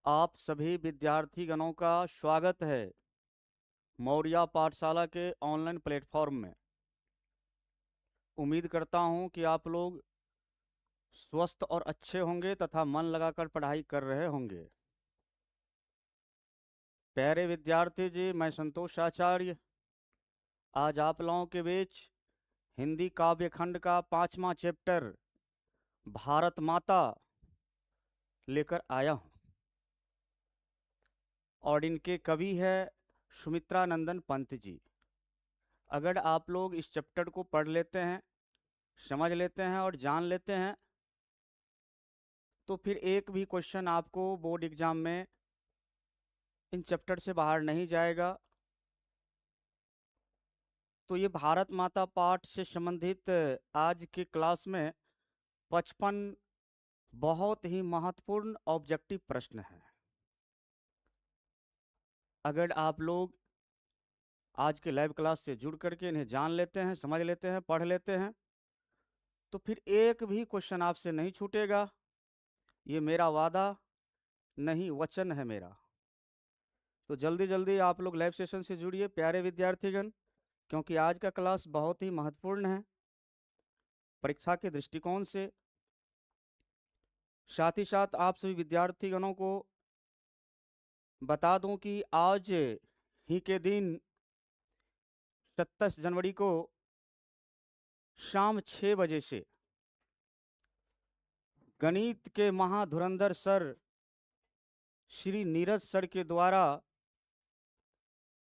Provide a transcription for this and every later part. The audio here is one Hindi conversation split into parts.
आप सभी विद्यार्थीगणों का स्वागत है मौर्या पाठशाला के ऑनलाइन प्लेटफॉर्म में। उम्मीद करता हूं कि आप लोग स्वस्थ और अच्छे होंगे तथा मन लगाकर पढ़ाई कर रहे होंगे। प्यारे विद्यार्थी जी, मैं संतोष आचार्य आज आप लोगों के बीच हिंदी काव्य खंड का 5वां चैप्टर भारत माता लेकर आया हूं और इनके कवि है सुमित्रा नंदन पंत जी। अगर आप लोग इस चैप्टर को पढ़ लेते हैं, समझ लेते हैं और जान लेते हैं तो फिर एक भी क्वेश्चन आपको बोर्ड एग्जाम में इन चैप्टर से बाहर नहीं जाएगा। तो ये भारत माता पाठ से संबंधित आज की क्लास में 55 बहुत ही महत्वपूर्ण ऑब्जेक्टिव प्रश्न हैं। अगर आप लोग आज के लाइव क्लास से जुड़ करके इन्हें जान लेते हैं, समझ लेते हैं, पढ़ लेते हैं तो फिर एक भी क्वेश्चन आपसे नहीं छूटेगा। ये मेरा वादा नहीं, वचन है मेरा। तो जल्दी जल्दी आप लोग लाइव सेशन से जुड़िए प्यारे विद्यार्थीगण, क्योंकि आज का क्लास बहुत ही महत्वपूर्ण है परीक्षा के दृष्टिकोण से। साथ ही साथ आप सभी विद्यार्थीगणों को बता दूं कि आज ही के दिन 27 जनवरी को शाम 6 बजे से गणित के महाधुरंधर सर श्री नीरज सर के द्वारा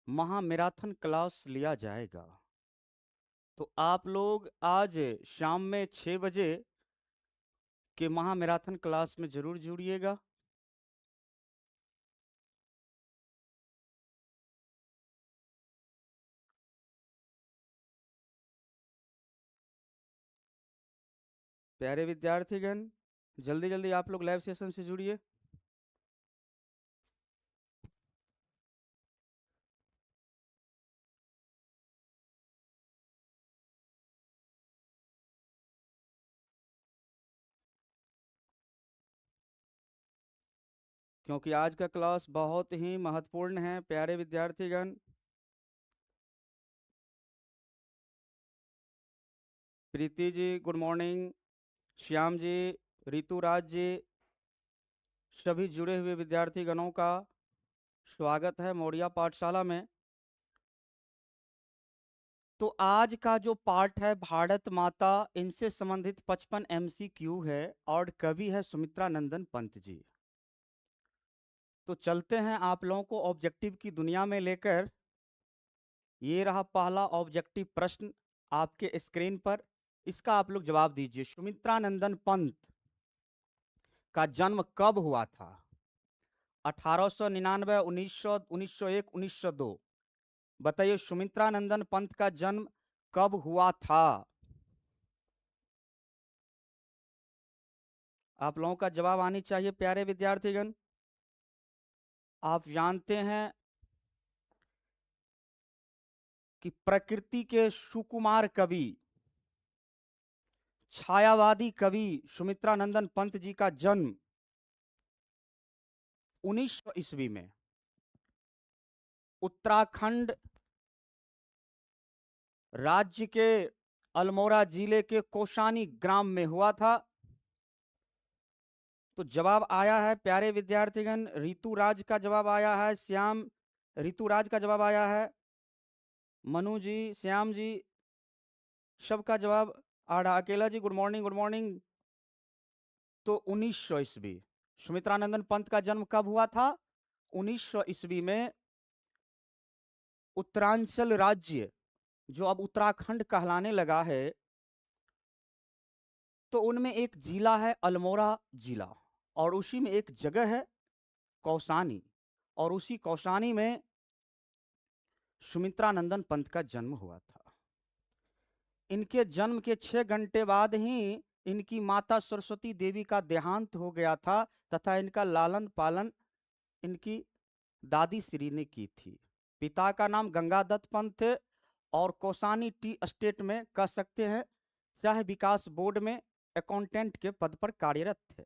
महामैराथन क्लास लिया जाएगा। तो आप लोग आज शाम में 6 बजे के महामैराथन क्लास में जरूर जुड़िएगा। प्यारे विद्यार्थीगण, जल्दी जल्दी आप लोग लाइव सेशन से जुड़िए। क्योंकि आज का क्लास बहुत ही महत्वपूर्ण है प्यारे विद्यार्थीगण। प्रीति जी गुड मॉर्निंग, श्याम जी, ऋतुराज जी, सभी जुड़े हुए विद्यार्थीगणों का स्वागत है मौर्या पाठशाला में। तो आज का जो पाठ है भारत माता, इनसे संबंधित 55 MCQ है और कवि है सुमित्रा नंदन पंत जी। तो चलते हैं आप लोगों को ऑब्जेक्टिव की दुनिया में लेकर। ये रहा पहला ऑब्जेक्टिव प्रश्न आपके स्क्रीन पर। इसका आप लोग जवाब दीजिए। सुमित्रा नंदन पंत का जन्म कब हुआ था? 1899, 1900, 1901, 1902। बताइए सुमित्रा नंदन पंत का जन्म कब हुआ था? आप लोगों का जवाब आनी चाहिए प्यारे विद्यार्थीगण। आप जानते हैं कि प्रकृति के सुकुमार कवि, छायावादी कवि सुमित्रा नंदन पंत जी का जन्म 1900 ईस्वी में उत्तराखंड राज्य के अल्मोड़ा जिले के कौसानी ग्राम में हुआ था। तो जवाब आया है प्यारे विद्यार्थीगण, ऋतुराज का जवाब आया है, श्याम ऋतुराज का जवाब आया है, मनु जी, श्याम जी, सबका जवाब आ रहा। अकेला जी गुड मॉर्निंग, गुड मॉर्निंग। तो 1900 ईस्वी सुमित्रानंदन पंत का जन्म कब हुआ था? 1900 ईस्वी में उत्तरांचल राज्य, जो अब उत्तराखंड कहलाने लगा है, तो उनमें एक जिला है अल्मोड़ा जिला और उसी में एक जगह है कौसानी, और उसी कौसानी में सुमित्रानंदन पंत का जन्म हुआ था। इनके जन्म के 6 घंटे बाद ही इनकी माता सरस्वती देवी का देहांत हो गया था तथा इनका लालन पालन इनकी दादी श्री ने की थी। पिता का नाम गंगादत्त पंत थे और कौसानी टी एस्टेट में कह सकते हैं चाहे विकास बोर्ड में अकाउंटेंट के पद पर कार्यरत थे।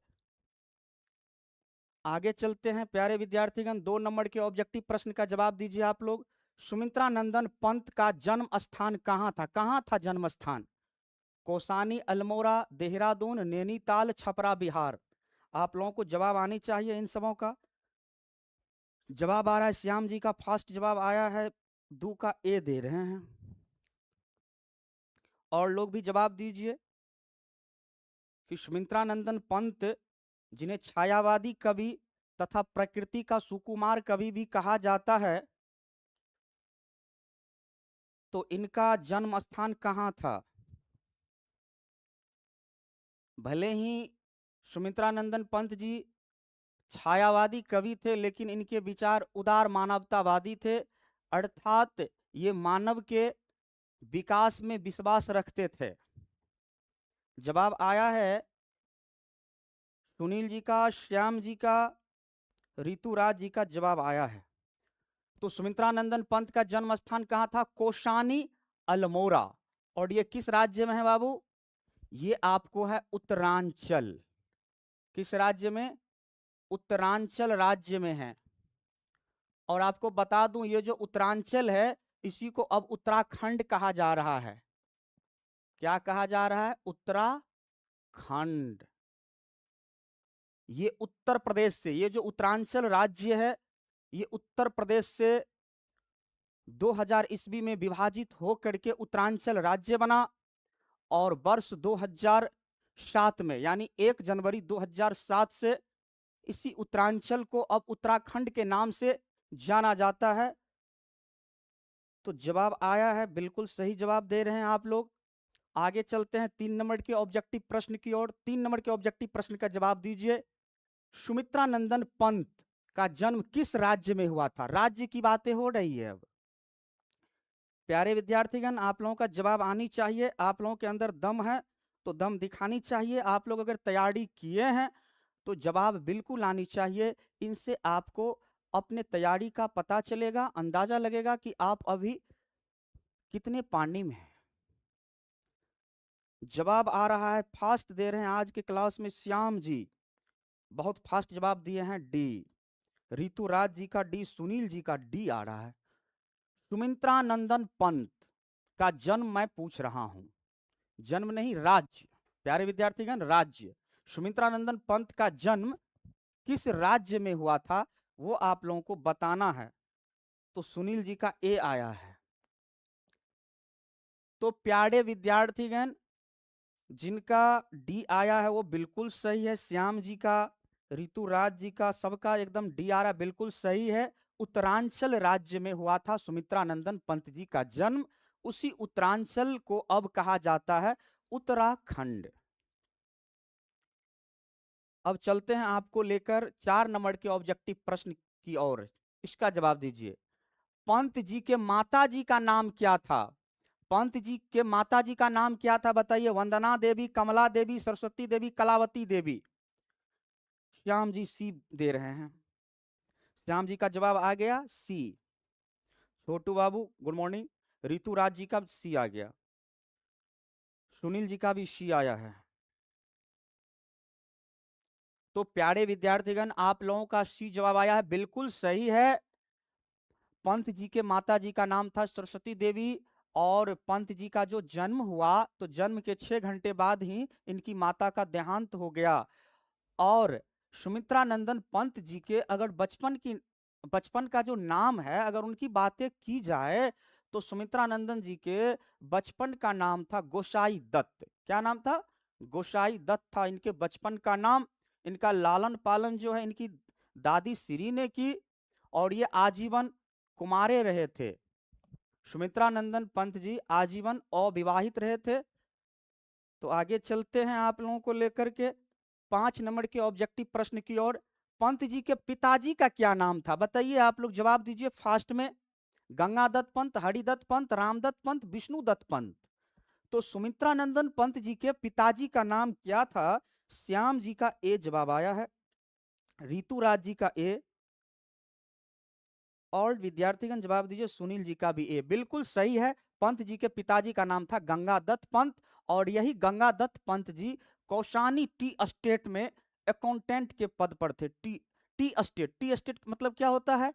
आगे चलते हैं प्यारे विद्यार्थीगण, 2 नंबर के ऑब्जेक्टिव प्रश्न का जवाब दीजिए आप लोग। सुमित्रा नंदन पंत का जन्म स्थान कहाँ था? कहाँ था जन्म स्थान? कौसानी, अल्मोड़ा, देहरादून, नैनीताल, छपरा, बिहार। आप लोगों को जवाब आनी चाहिए इन सबों का। जवाब आ रहा है श्याम जी का फर्स्ट जवाब आया है, 2 का ए दे रहे हैं। और लोग भी जवाब दीजिए कि सुमित्रा नंदन पंत, जिन्हें छायावादी कवि तथा प्रकृति का सुकुमार कवि भी कहा जाता है, तो इनका जन्म स्थान कहाँ था? भले ही सुमित्रा नंदन पंत जी छायावादी कवि थे, लेकिन इनके विचार उदार मानवतावादी थे, अर्थात ये मानव के विकास में विश्वास रखते थे। जवाब आया है सुनील जी का, श्याम जी का, ऋतुराज जी का जवाब आया है। तो सुमित्रा नंदन पंत का जन्म स्थान कहाँ था? कौशानी, अल्मोड़ा। और ये किस राज्य में है बाबू? ये आपको है उत्तरांचल। किस राज्य में? उत्तरांचल राज्य में है। और आपको बता दूं, ये जो उत्तरांचल है, इसी को अब उत्तराखंड कहा जा रहा है। क्या कहा जा रहा है? उत्तराखंड। ये उत्तर प्रदेश से, ये जो उत्तरांचल राज्य है, ये उत्तर प्रदेश से 2000 ईस्वी में विभाजित होकर के उत्तरांचल राज्य बना। और वर्ष 2007 में, यानी 1 जनवरी 2007 से इसी उत्तरांचल को अब उत्तराखंड के नाम से जाना जाता है। तो जवाब आया है, बिल्कुल सही जवाब दे रहे हैं आप लोग। आगे चलते हैं 3 नंबर के ऑब्जेक्टिव प्रश्न की ओर। 3 नंबर के ऑब्जेक्टिव प्रश्न का जवाब दीजिए। सुमित्रा नंदन पंत का जन्म किस राज्य में हुआ था? राज्य की बातें हो रही है अब। प्यारे विद्यार्थीगण, आप लोगों का जवाब आनी चाहिए। आप लोगों के अंदर दम है तो दम दिखानी चाहिए। आप लोग अगर तैयारी किए हैं तो जवाब बिल्कुल आनी चाहिए। इनसे आपको अपने तैयारी का पता चलेगा, अंदाजा लगेगा कि आप अभी कितने पानी में हैं। जवाब आ रहा है, फास्ट दे रहे हैं आज के क्लास में श्याम जी, बहुत फास्ट जवाब दिए हैं। डी। ऋतुराज जी का डी, सुनील जी का डी आ रहा है। सुमित्रा नंदन पंत का जन्म मैं पूछ रहा हूं, जन्म नहीं राज्य। प्यारे विद्यार्थीगण, राज्य। सुमित्रा नंदन पंत का जन्म किस राज्य में हुआ था, वो आप लोगों को बताना है। तो सुनील जी का ए आया है। तो प्यारे विद्यार्थीगण, जिनका डी आया है वो बिल्कुल सही है। श्याम जी का, ऋतुराज जी का, सबका एकदम डी आ रहा है, बिल्कुल सही है। उत्तरांचल राज्य में हुआ था सुमित्रा नंदन पंत जी का जन्म। उसी उत्तरांचल को अब कहा जाता है उत्तराखंड। अब चलते हैं आपको लेकर 4 नंबर के ऑब्जेक्टिव प्रश्न की ओर। इसका जवाब दीजिए। पंत जी के माता जी का नाम क्या था? पंत जी के माता जी का नाम क्या था बताइए। वंदना देवी, कमला देवी, सरस्वती देवी, कलावती देवी। श्याम जी सी दे रहे हैं। श्याम जी का जवाब आ गया सी। छोटू बाबू गुड मॉर्निंग। ऋतुराज जी का सी आ गया। सुनील जी का भी सी आया है। तो प्यारे विद्यार्थीगण, आप लोगों का सी जवाब आया है, बिल्कुल सही है। पंत जी के माता जी का नाम था सरस्वती देवी। और पंत जी का जो जन्म हुआ, तो जन्म के 6 घंटे बाद ही इनकी माता का देहांत हो गया। और सुमित्रा नंदन पंत जी के अगर बचपन का जो नाम है, अगर उनकी बातें की जाए, तो सुमित्रा नंदन जी के बचपन का नाम था गोसाई दत्त। क्या नाम था? गोसाई दत्त था इनके बचपन का नाम। इनका लालन पालन जो है इनकी दादी श्री ने की। और ये आजीवन कुमारे रहे थे। सुमित्रा नंदन पंत जी आजीवन अविवाहित रहे थे। तो आगे चलते हैं आप लोगों को लेकर के 5 नंबर के ऑब्जेक्टिव प्रश्न की ओर। पंत जी के पिताजी का क्या नाम था बताइए। आप लोग जवाब दीजिए फास्ट में। गंगादत्त पंत, हरिदत्त पंत, रामदत्त पंत, विष्णुदत्त पंत। तो सुमित्रा नंदन पंत जी के पिताजी का नाम क्या था? श्याम जी का ए जवाब आया है, ऋतुराज जी का ए, और विद्यार्थीगण जवाब दीजिए सुनील जी का भी ए। बिल्कुल सही है। पंत जी के पिताजी का नाम था गंगादत्त पंत। और यही गंगादत्त पंत जी कौशानी टी एस्टेट में अकाउंटेंट के पद पर थे। T T state, T state मतलब क्या होता है?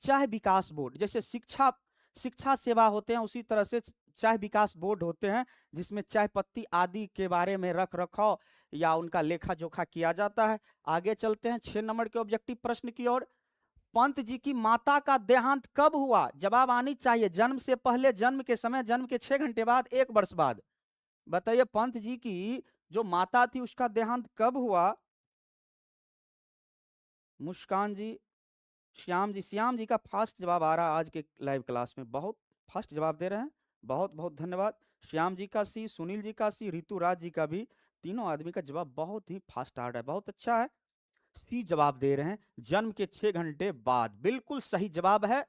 चाय विकास बोर्ड। जैसे शिक्षा सेवा होते हैं, उसी तरह से चाय विकास बोर्ड होते हैं, जिसमें चाय पत्ती आदि के बारे में रख रखाव या उनका लेखा जोखा किया जाता है। आगे चलते हैं 6 नंबर के ऑब्जेक्टिव प्रश्न की ओर। पंत जी की माता का देहांत कब हुआ? जवाब आनी चाहिए। जन्म से पहले, जन्म के समय, जन्म के 6 घंटे बाद, 1 वर्ष बाद। बताइए पंत जी की जो माता थी उसका देहांत कब हुआ? मुस्कान जी, श्याम जी का फर्स्ट जवाब आ रहा है आज के लाइव क्लास में। बहुत फर्स्ट जवाब दे रहे हैं, बहुत बहुत धन्यवाद। श्याम जी का सी, सुनील जी का सी, ऋतुराज जी का भी। तीनों आदमी का जवाब बहुत ही फास्ट आ रहा है, बहुत अच्छा है। सी जवाब दे रहे हैं, जन्म के 6 घंटे बाद। बिल्कुल सही जवाब है।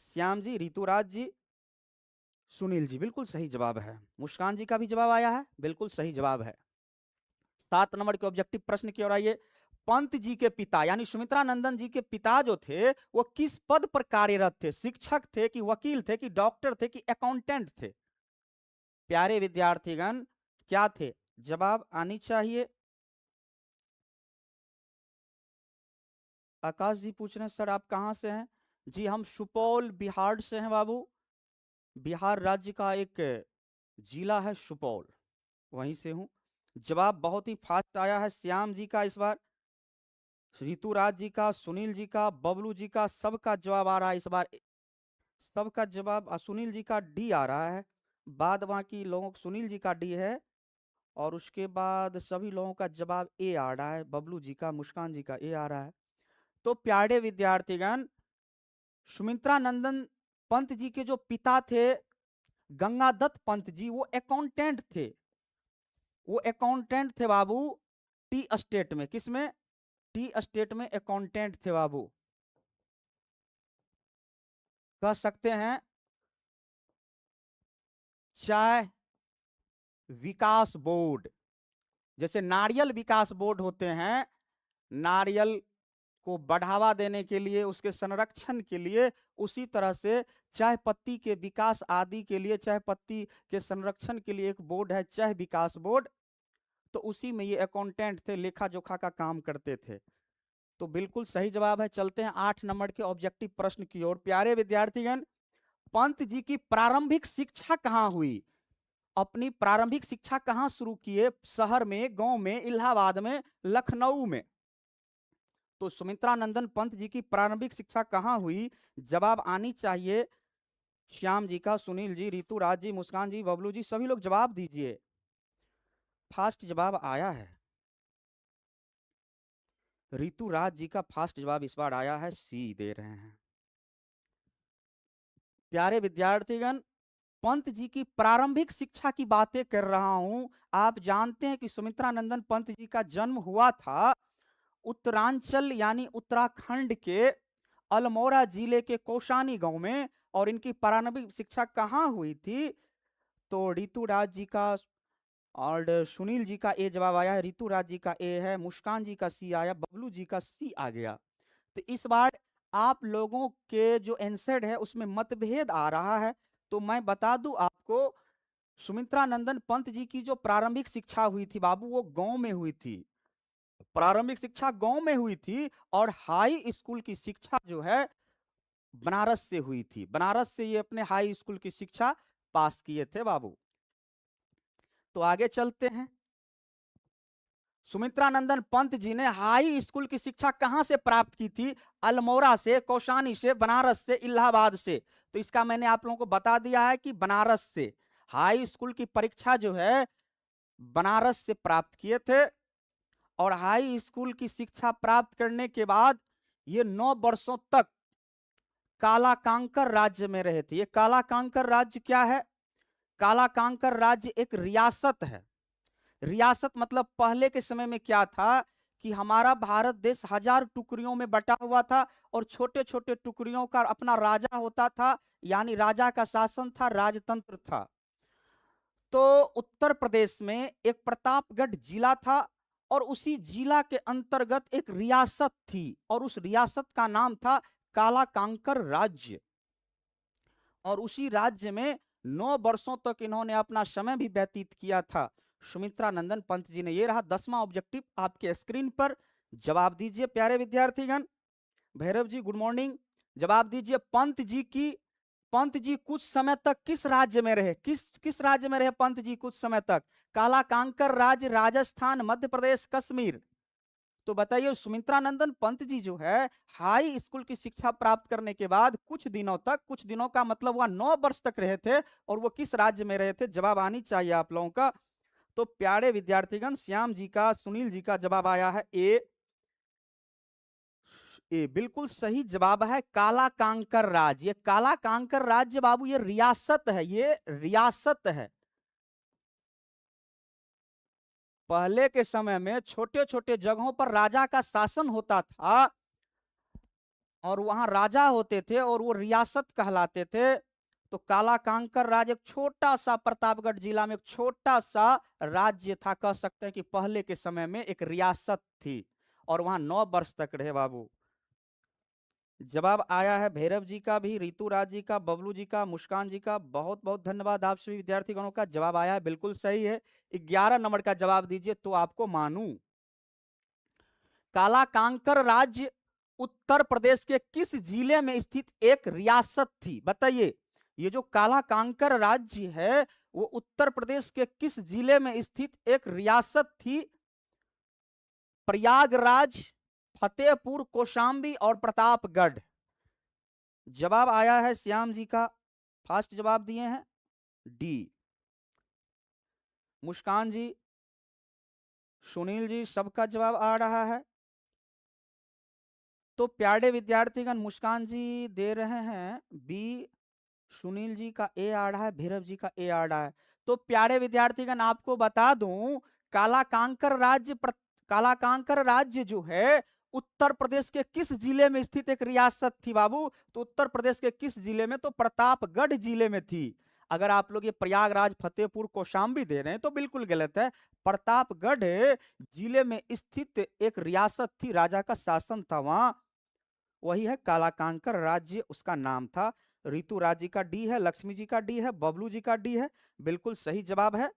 श्याम जी, ऋतुराज जी, सुनील जी, बिल्कुल सही जवाब है। मुस्कान जी का भी जवाब आया है, बिल्कुल सही जवाब है। 7 नंबर के ऑब्जेक्टिव प्रश्न की ओर आइए। पंत जी के पिता यानी सुमित्रा नंदन जी के पिता जो थे वो किस पद पर कार्यरत थे? शिक्षक थे कि वकील थे कि डॉक्टर थे कि अकाउंटेंट थे? प्यारे विद्यार्थीगण, क्या थे? जवाब आनी चाहिए। आकाश जी पूछ रहे हैं सर आप कहां से हैं? जी हम सुपौल बिहार से हैं बाबू। बिहार राज्य का एक जिला है सुपौल, वहीं से हूं। जवाब बहुत ही फास्ट आया है श्याम जी का इस बार, ऋतुराज जी का, सुनील जी का, बबलू जी का, सबका जवाब आ रहा है इस बार। सबका जवाब सुनील जी का डी आ रहा है। बाद बाकी लोगों को सुनील जी का डी है और उसके बाद सभी लोगों का जवाब ए आ रहा है। बबलू जी का, मुस्कान जी का ए आ रहा है। तो प्यारे विद्यार्थीगण, सुमित्रा नंदन पंत जी के जो पिता थे गंगादत्त पंत जी, वो अकाउंटेंट थे। वो अकाउंटेंट थे बाबू टी स्टेट में। किसमें? टी स्टेट में अकाउंटेंट थे बाबू। कह सकते हैं चाय विकास बोर्ड। जैसे नारियल विकास बोर्ड होते हैं, नारियल को बढ़ावा देने के लिए, उसके संरक्षण के लिए, उसी तरह से चाय पत्ती के विकास आदि के लिए, चाय पत्ती के संरक्षण के लिए एक बोर्ड है चाय विकास बोर्ड। तो उसी में ये अकाउंटेंट थे, लेखा जोखा का काम करते थे। तो बिल्कुल सही जवाब है। चलते हैं 8 नंबर के ऑब्जेक्टिव प्रश्न की ओर। प्यारे विद्यार्थीगण, पंत जी की प्रारंभिक शिक्षा कहां हुई? अपनी प्रारंभिक शिक्षा कहां शुरू किए? शहर में, गांव में, इलाहाबाद में, लखनऊ में? तो सुमित्रा नंदन पंत जी की प्रारंभिक शिक्षा कहां हुई? जवाब आनी चाहिए। श्याम जी का, सुनील जी, ऋतुराज जी, मुस्कान जी, बबलू जी, सभी लोग जवाब दीजिए। फास्ट जवाब आया है। ऋतुराज जी का फास्ट जवाब इस बार आया है, सी दे रहे हैं। प्यारे विद्यार्थीगण, पंत जी की प्रारंभिक शिक्षा की बातें कर रहा हूं। आप जानते हैं कि सुमित्रा नंदन पंत जी का जन्म हुआ था उत्तरांचल यानी उत्तराखंड के अल्मोड़ा जिले के कौशानी गांव में। और इनकी प्रारंभिक शिक्षा कहाँ हुई थी? तो ऋतुराज जी का और सुनील जी का ए जवाब आया है, ऋतुराज जी का ए है, मुस्कान जी का सी आया, बबलू जी का सी आ गया। तो इस बार आप लोगों के जो आंसर है उसमें मतभेद आ रहा है। तो मैं बता दूं आपको, सुमित्रा नंदन पंत जी की जो प्रारंभिक शिक्षा हुई थी बाबू, वो गांव में हुई थी। प्रारंभिक शिक्षा गांव में हुई थी और हाई स्कूल की शिक्षा जो है बनारस से हुई थी। बनारस से ये अपने हाई स्कूल की शिक्षा पास किए थे बाबू। तो आगे चलते हैं। सुमित्रा नंदन पंत जी ने हाई स्कूल की शिक्षा कहां से प्राप्त की थी? अल्मोड़ा से, कौशानी से, बनारस से, इलाहाबाद से। तो इसका मैंने आप लोगों को बता दिया है कि बनारस से। हाई स्कूल की परीक्षा जो है बनारस से प्राप्त किए थे और हाई स्कूल की शिक्षा प्राप्त करने के बाद ये 9 वर्षों तक काला कांकर राज्य में रहे थे। ये काला कांकर राज्य क्या है? काला कांकर राज्य एक रियासत है। रियासत मतलब पहले के समय में क्या था कि हमारा भारत देश 1000 टुकड़ियों में बटा हुआ था और छोटे छोटे टुकड़ियों का अपना राजा होता था, यानी राजा का शासन था, राजतंत्र था। तो उत्तर प्रदेश में एक प्रतापगढ़ जिला था और उसी जिला के अंतर्गत एक रियासत थी और उस रियासत का नाम था काला कांकर राज्य। और उसी राज्य में 9 वर्षों तक इन्होंने अपना समय भी व्यतीत किया था, सुमित्रा नंदन पंत जी ने। ये रहा 10वां ऑब्जेक्टिव आपके स्क्रीन पर। जवाब दीजिए प्यारे विद्यार्थीगण। भैरव जी गुड मॉर्निंग, जवाब दीजिए। पंत जी कुछ समय तक किस राज्य में रहे? किस राज्य में रहे पंत जी कुछ समय तक? काला कांकर राज्य, राजस्थान, मध्य प्रदेश, कश्मीर। तो बताइए सुमित्रा नंदन पंत जी जो है हाई स्कूल की शिक्षा प्राप्त करने के बाद कुछ दिनों तक, कुछ दिनों का मतलब वह 9 वर्ष तक रहे थे, और वो किस राज्य में रहे थे? जवाब आनी चाहिए आप लोगों का। तो प्यारे विद्यार्थीगण, श्याम जी का, सुनील जी का जवाब आया है ए बिल्कुल सही जवाब है काला कांकर राज्य। ये काला कांकर राज्य बाबू ये रियासत है, ये रियासत है। पहले के समय में छोटे छोटे जगहों पर राजा का शासन होता था, और वहां राजा होते थे और वो रियासत कहलाते थे। तो काला कांकर राज्य एक छोटा सा, प्रतापगढ़ जिला में एक छोटा सा राज्य था, कह सकते हैं कि पहले के समय में एक रियासत थी, और वहां 9 वर्ष तक रहे बाबू। जवाब आया है भैरव जी का भी, ऋतुराज जी का, बबलू जी का, मुस्कान जी का। बहुत बहुत धन्यवाद आप सभी विद्यार्थीगणों का। जवाब आया है बिल्कुल सही है। 11 नंबर का जवाब दीजिए तो आपको मानूं। काला कांकर राज्य उत्तर प्रदेश के किस जिले में स्थित एक रियासत थी? बताइए, ये जो काला कांकर राज्य है वो उत्तर प्रदेश के किस जिले में स्थित एक रियासत थी? प्रयागराज, फतेहपुर, कौशाम्बी और प्रतापगढ़। जवाब आया है श्याम जी का, फास्ट जवाब दिए हैं डी। मुस्कान जी, सुनील जी, सबका जवाब आ रहा है। तो प्यारे विद्यार्थीगण, मुस्कान जी दे रहे हैं बी, सुनील जी का ए आ रहा है, भैरव जी का ए आ रहा है। तो प्यारे विद्यार्थीगण आपको बता दूं, कालाकांकर राज्य जो है उत्तर प्रदेश के किस जिले में स्थित एक रियासत थी बाबू? तो उत्तर प्रदेश के किस जिले में? तो प्रतापगढ़ जिले में थी। अगर आप लोग ये प्रयागराज, फतेहपुर, कौशाम्बी दे रहे हैं तो बिल्कुल गलत है। प्रतापगढ़ जिले में स्थित एक रियासत थी, राजा का शासन था वहां, वही है कालाकांकर राज्य, उसका नाम था। ऋतु राज जी का डी है, लक्ष्मी जी का डी है, बबलू जी का डी है। बिल्कुल सही जवाब है।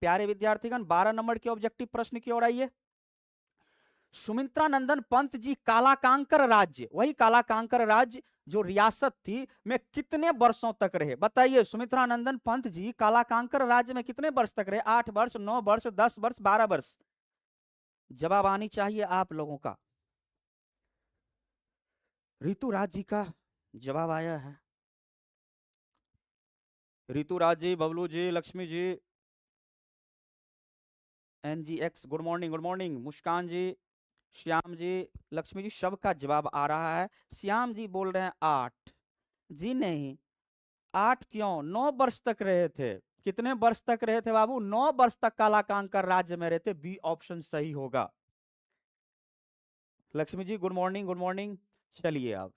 प्यारे विद्यार्थीगण 12 नंबर के ऑब्जेक्टिव प्रश्न की ओर आइए। सुमित्रा नंदन पंत जी कालाकांकर राज्य, वही कालाकांकर राज्य जो रियासत थी, में कितने वर्षों तक रहे? बताइए, सुमित्रा नंदन पंत जी कालाकांकर राज्य में कितने वर्ष तक रहे? 8 वर्ष, 9 वर्ष, 10 वर्ष, 12 वर्ष। जवाब आनी चाहिए आप लोगों का। ऋतुराज जी का जवाब आया है। Rituraj ji, Bablu ji, Lakshmi ji, NGX good morning, good morning. Muskan ji, Shyam ji, Lakshmi ji, सबका जवाब आ रहा है। श्याम जी बोल रहे हैं 8। जी नहीं, 8 क्यों, 9 वर्ष तक रहे थे। कितने वर्ष तक रहे थे बाबू? 9 वर्ष तक कालाकांकर राज्य में रहे थे। बी ऑप्शन सही होगा। Lakshmi ji good morning, good morning. चलिए अब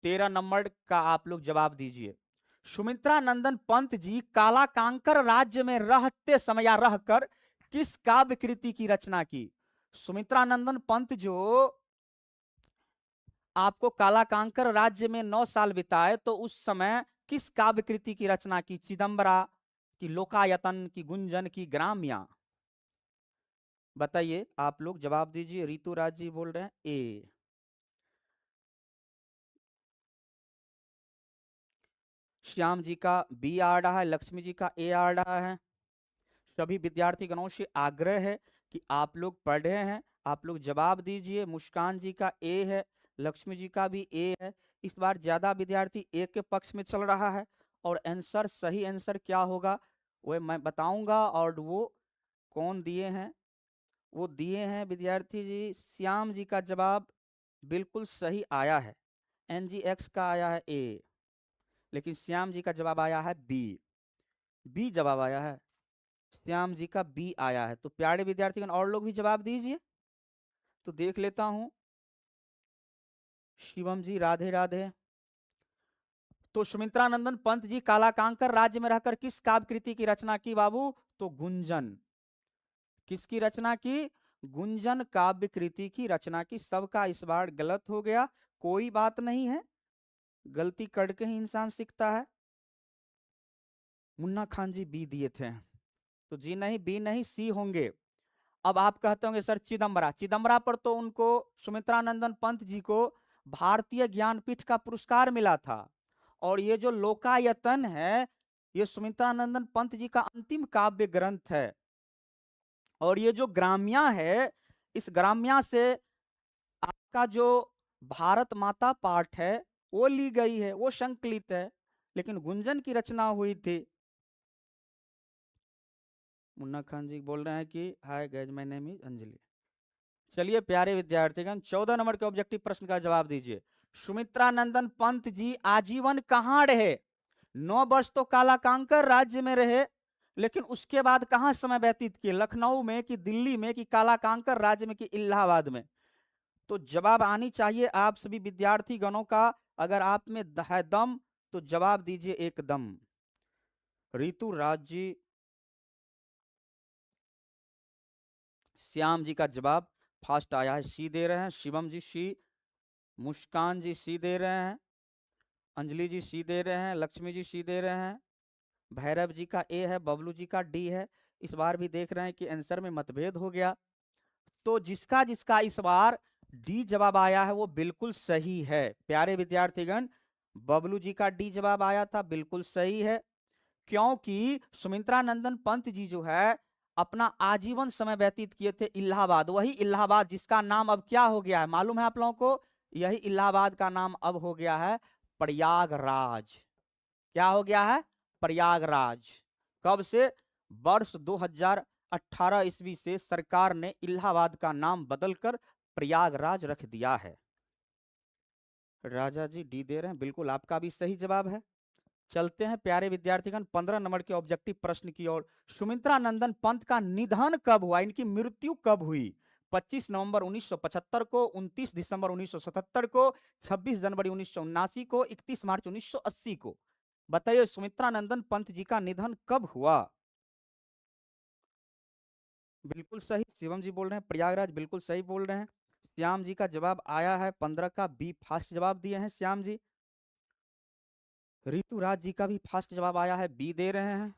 13 नंबर का आप लोग जवाब दीजिए। सुमित्रा नंदन पंत जी कालाकांकर राज्य में रहते समय या रहकर किस काव्य कृति की रचना की? सुमित्रा नंदन पंत जो आपको कालाकांकर राज्य में 9 साल बिताए, तो उस समय किस काव्य कृति की रचना की? चिदंबरा की, लोकायतन की, गुंजन की, ग्राम्या? बताइए, आप लोग जवाब दीजिए। ऋतुराज जी बोल रहे हैं ए। श्याम जी का बी आ रहा है, लक्ष्मी जी का ए आ रहा है। सभी विद्यार्थी गणों से आग्रह है कि आप लोग पढ़ रहे हैं, आप लोग जवाब दीजिए। मुस्कान जी का ए है, लक्ष्मी जी का भी ए है। इस बार ज्यादा विद्यार्थी ए के पक्ष में चल रहा है, और आंसर, सही आंसर क्या होगा वह मैं बताऊंगा। और वो कौन दिए हैं? वो दिए हैं विद्यार्थी जी, श्याम जी का जवाब बिल्कुल सही आया है। NGX का आया है ए, लेकिन श्याम जी का जवाब आया है बी। बी जवाब आया है, श्याम जी का बी आया है। तो प्यारे विद्यार्थीगण और लोग भी जवाब दीजिए। तो देख लेता हूं। शिवम जी राधे राधे। तो सुमित्रा नंदन पंत जी कालाकांकर राज्य में रहकर किस काव्य कृति की रचना की बाबू? तो गुंजन। किसकी रचना की? गुंजन काव्य कृति की रचना की। सबका इस बार गलत हो गया, कोई बात नहीं है, गलती करके ही इंसान सीखता है। मुन्ना खान जी बी दिए थे, तो जी नहीं, बी नहीं, सी होंगे। अब आप कहते होंगे सर चिदम्बरा, चिदम्बरा पर तो उनको, सुमित्रा नंदन पंत जी को भारतीय ज्ञानपीठ का पुरस्कार मिला था। और ये जो लोकायतन है, ये सुमित्रानंदन पंत जी का अंतिम काव्य ग्रंथ है। और ये जो ग्राम्या है, इस ग्राम्या से आपका जो भारत माता पाठ है वो ली गई है, वो संकलित है, लेकिन गुंजन की रचना हुई थी। मुन्ना खान जी बोल रहे हैं कि hi guys, my name is Anjali. चलिए प्यारे विद्यार्थीगण, 14 नंबर के ऑब्जेक्टिव प्रश्न का जवाब दीजिए। सुमित्रानंदन पंत जी आजीवन कहाँ रहे? 9 वर्ष तो कालाकांकर राज्य में रहे, लेकिन उसके बाद कहां समय व्यतीत किए? लखनऊ में कि दिल्ली में कि कालाकांकर राज्य में कि इलाहाबाद में? तो जवाब आनी चाहिए आप सभी विद्यार्थी गणों का। अगर आप में है दम तो जवाब दीजिए एकदम। ऋतुराज जी, श्याम जी का जवाब फास्ट आया है, सी दे रहे हैं। शिवम जी सी, मुस्कान जी सी दे रहे हैं, अंजलि जी सी दे रहे हैं, लक्ष्मी जी सी दे रहे हैं, भैरव जी का ए है, बबलू जी का डी है। इस बार भी देख रहे हैं कि आंसर में मतभेद हो गया। तो जिसका जिसका इस बार डी जवाब आया है वो बिल्कुल सही है प्यारे विद्यार्थीगण। बबलू जी का डी जवाब आया था, बिल्कुल सही है। क्योंकि सुमित्रानंदन पंत जी जो है अपना आजीवन समय व्यतीत किए थे इलाहाबाद। वही इलाहाबाद जिसका नाम अब क्या हो गया है मालूम है आप लोगों को? यही इलाहाबाद का नाम अब हो गया है प्रयागराज। क्या हो गया है? प्रयागराज। कब से? वर्ष 2018 ईस्वी से सरकार ने इलाहाबाद का नाम बदलकर प्रयागराज रख दिया है। राजा जी डी दे रहे हैं, बिल्कुल आपका भी सही जवाब है। चलते हैं प्यारे विद्यार्थीगण 15 नंबर के ऑब्जेक्टिव प्रश्न की ओर। सुमित्रानंदन पंत का निधन कब हुआ? इनकी मृत्यु कब हुई? 25 नवंबर 1975 को, 29 दिसंबर 1977 को, 26 जनवरी 1979 को, 31 मार्च 1980 को। बताइए सुमित्रानंदन पंत जी का निधन कब हुआ? बिल्कुल सही, शिवम जी बोल रहे हैं प्रयागराज, बिल्कुल सही बोल रहे हैं। श्याम जी का जवाब आया है 15 का बी, फास्ट जवाब दिए हैं श्याम जी। ऋतुराज जी का भी फास्ट जवाब आया है, बी दे रहे हैं।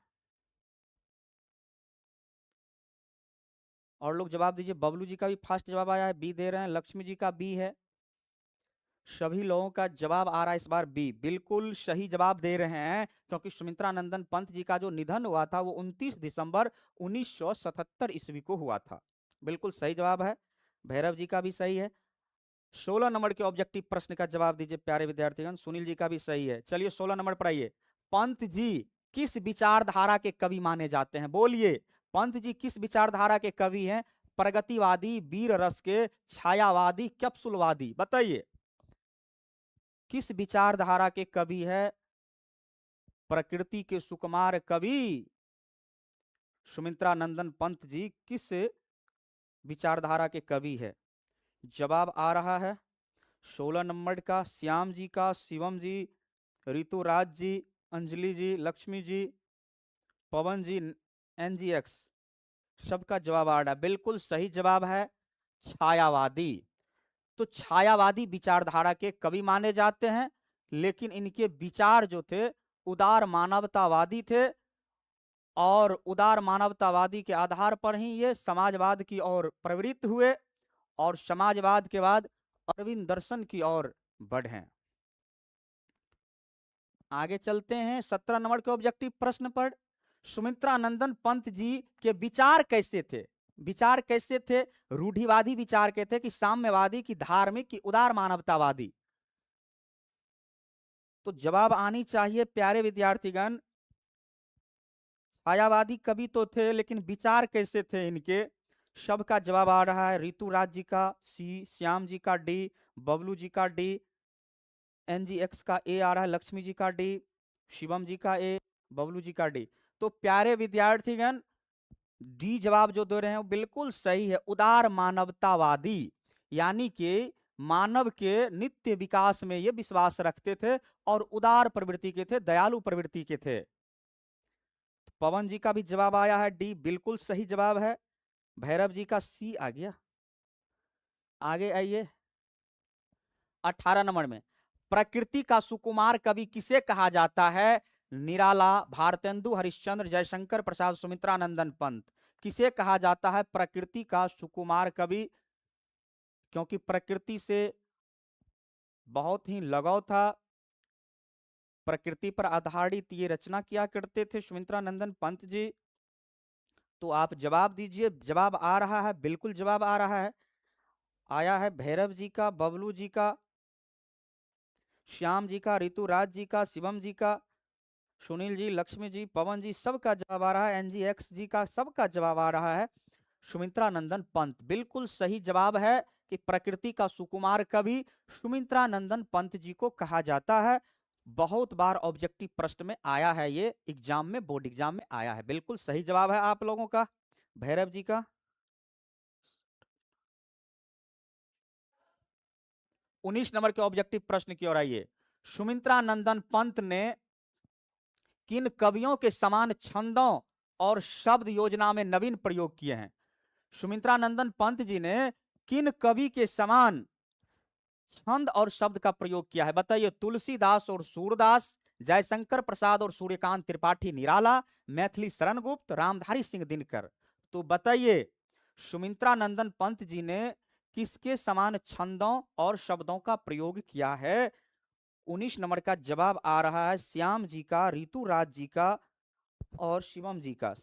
और लोग जवाब दीजिए। बबलू जी का भी फास्ट जवाब आया है, बी दे रहे हैं। लक्ष्मी जी का बी है। सभी लोगों का जवाब आ रहा है इस बार बी, बिल्कुल सही जवाब दे रहे हैं। क्योंकि सुमित्रानंदन पंत जी का जो निधन हुआ था वो 29 दिसंबर 1977 ईस्वी को हुआ था। बिल्कुल सही जवाब है। भैरव जी का भी सही है। 16 नंबर के ऑब्जेक्टिव प्रश्न का जवाब दीजिए प्यारे विद्यार्थीगण। सुनील जी का भी सही है। चलिए 16 नंबर पर आइए। पंत जी किस विचारधारा के कवि माने जाते हैं? बोलिए, पंत जी किस विचारधारा के कवि हैं? प्रगतिवादी, वीर रस के, छायावादी, कैप्सुलवादी? बताइए किस विचारधारा के कवि है? प्रकृति के सुकुमार कवि सुमित्रानंदन पंत जी किस विचारधारा के कवि है? जवाब आ रहा है 16 नंबर का श्याम जी का, शिवम जी, ऋतुराज जी, अंजलि जी, लक्ष्मी जी, पवन जी, एनजीएक्स। सबका जवाब आ रहा है, बिल्कुल सही जवाब है छायावादी। तो छायावादी विचारधारा के कवि माने जाते हैं, लेकिन इनके विचार जो थे उदार मानवतावादी थे। और उदार मानवतावादी के आधार पर ही ये समाजवाद की ओर प्रवृत्त हुए और समाजवाद के बाद अरविंद दर्शन की ओर बढ़े। आगे चलते हैं 17 नंबर के ऑब्जेक्टिव प्रश्न पर। सुमित्रानंदन पंत जी के विचार कैसे थे? विचार कैसे थे? रूढ़िवादी विचार के थे कि साम्यवादी की धार्मिक की उदार मानवतावादी? तो जवाब आनी चाहिए प्यारे विद्यार्थीगण। छायावादी कवि तो थे, लेकिन विचार कैसे थे इनके? सबका जवाब आ रहा है ऋतुराज जी का सी, श्याम जी का डी, बबलू जी का डी, एनजीएक्स का ए आ रहा है, लक्ष्मी जी का डी, शिवम जी का ए, बबलू जी का डी। तो प्यारे विद्यार्थीगण डी जवाब जो दे रहे हैं वो बिल्कुल सही है, उदार मानवतावादी। यानी कि मानव के नित्य विकास में ये विश्वास रखते थे और उदार प्रवृत्ति के थे, दयालु प्रवृत्ति के थे। पवन जी का भी जवाब आया है डी, बिल्कुल सही जवाब है। भैरव जी का सी आ गया। आगे आइए 18 नंबर में। प्रकृति का सुकुमार कवि किसे कहा जाता है? निराला, भारतेंदु हरिश्चंद्र, जयशंकर प्रसाद, सुमित्रानंदन पंत। किसे कहा जाता है प्रकृति का सुकुमार कवि? क्योंकि प्रकृति से बहुत ही लगाव था, प्रकृति पर आधारित ये रचना किया करते थे सुमित्रानंदन पंत जी। तो आप जवाब दीजिए, जवाब आ रहा है, बिल्कुल जवाब आ रहा है। आया है भैरव जी का, बबलू जी का, श्याम जी का, ऋतुराज जी का, शिवम जी का, सुनील जी, लक्ष्मी जी, पवन जी, सबका जवाब आ रहा है। एनजी एक्स जी का, सबका जवाब आ रहा है सुमित्रानंदन पंत। बिल्कुल सही जवाब है कि प्रकृति का सुकुमार कवि सुमित्रानंदन पंत जी को कहा जाता है। बहुत बार ऑब्जेक्टिव प्रश्न में आया है, ये एग्जाम में, बोर्ड एग्जाम में आया है। बिल्कुल सही जवाब है आप लोगों का, भैरव जी का। 19 नंबर के ऑब्जेक्टिव प्रश्न की ओर आइए। सुमित्रानंदन पंत ने किन कवियों के समान छंदों और शब्द योजना में नवीन प्रयोग किए हैं? सुमित्रानंदन पंत जी ने किन कवि के समान छंद और शब्द का प्रयोग किया है? बताइए। तुलसीदास और सूरदास, जयशंकर प्रसाद और सूर्यकांत त्रिपाठी निराला, मैथिली शरण गुप्त, रामधारी सिंह दिनकर। तो बताइए, सुमित्रानंदन पंत जी ने किसके समान छंदों और शब्दों का प्रयोग किया है? 19 नंबर का जवाब आ रहा है श्याम जी का, ऋतुराज जी का और शिवम जी का।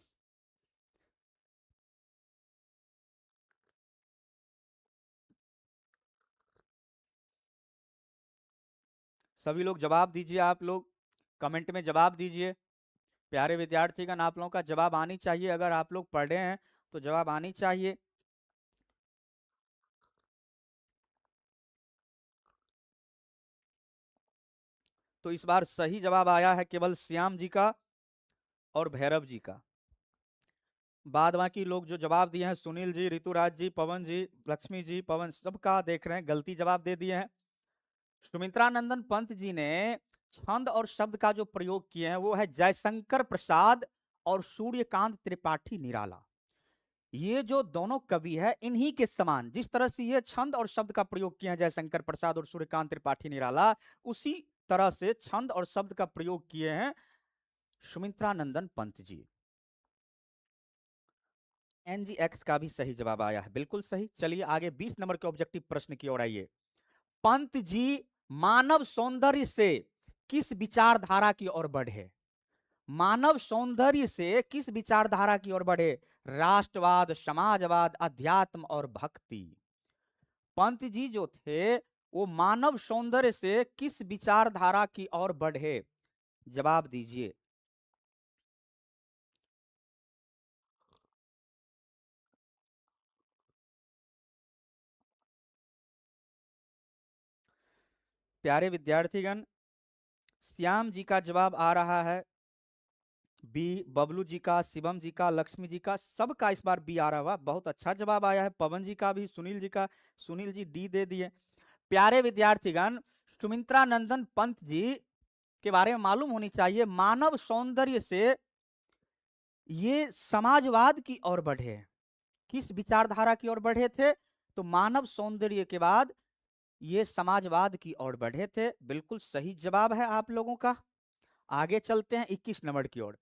सभी लोग जवाब दीजिए, आप लोग कमेंट में जवाब दीजिए। प्यारे विद्यार्थीगण, आप लोगों का जवाब आनी चाहिए। अगर आप लोग पढ़ रहे हैं तो जवाब आनी चाहिए। तो इस बार सही जवाब आया है केवल श्याम जी का और भैरव जी का। बाद बाकी लोग जो जवाब दिए हैं, सुनील जी, ऋतुराज जी, पवन जी, लक्ष्मी जी, पवन, सबका देख रहे हैं गलती जवाब दे दिए हैं। सुमित्रानंदन पंत जी ने छंद और शब्द का जो प्रयोग किए हैं वो है जयशंकर प्रसाद और सूर्यकांत त्रिपाठी निराला। ये जो दोनों कवि है, इन्हीं के समान जिस तरह से ये छंद और शब्द का प्रयोग किए हैं जयशंकर प्रसाद और सूर्यकांत त्रिपाठी निराला, उसी तरह से छंद और शब्द का प्रयोग किए हैं सुमित्रानंदन पंत जी। एनजीएक्स का भी सही जवाब आया है, बिल्कुल सही। चलिए आगे 20 नंबर के ऑब्जेक्टिव प्रश्न की ओर आइए। पंत जी मानव सौंदर्य से किस विचारधारा की ओर बढ़े? मानव सौंदर्य से किस विचारधारा की ओर बढ़े? राष्ट्रवाद, समाजवाद, अध्यात्म और भक्ति। पंत जी जो थे वो मानव सौंदर्य से किस विचारधारा की ओर बढ़े? जवाब दीजिए। प्यारे विद्यार्थीगण, श्याम जी का जवाब आ रहा है बी। बबलू जी का, शिवम जी का, लक्ष्मी जी का, सबका इस बार बी आ रहा हुआ। बहुत अच्छा जवाब आया है। पवन जी का भी, सुनील जी का, सुनील जी डी दे दिए। प्यारे विद्यार्थीगण, सुमित्रानंदन पंत जी के बारे में मालूम होनी चाहिए। मानव सौंदर्य से ये समाजवाद की ओर बढ़े। किस विचारधारा की ओर बढ़े थे? तो मानव सौंदर्य के बाद ये समाजवाद की ओर बढ़े थे। बिल्कुल सही जवाब है आप लोगों का। आगे चलते हैं 21 नंबर की ओर।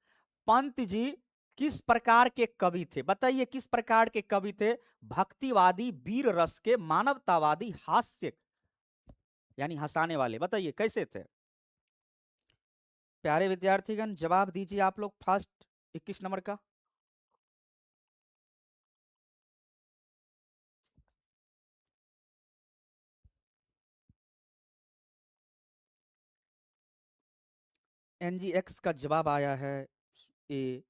पंत जी किस प्रकार के कवि थे? बताइए किस प्रकार के कवि थे? भक्तिवादी, वीर रस के, मानवतावादी, हास्य यानी हंसाने वाले। बताइए कैसे थे? प्यारे विद्यार्थीगण, जवाब दीजिए आप लोग फास्ट। 21 नंबर का एनजीएक्स का जवाब आया है ए।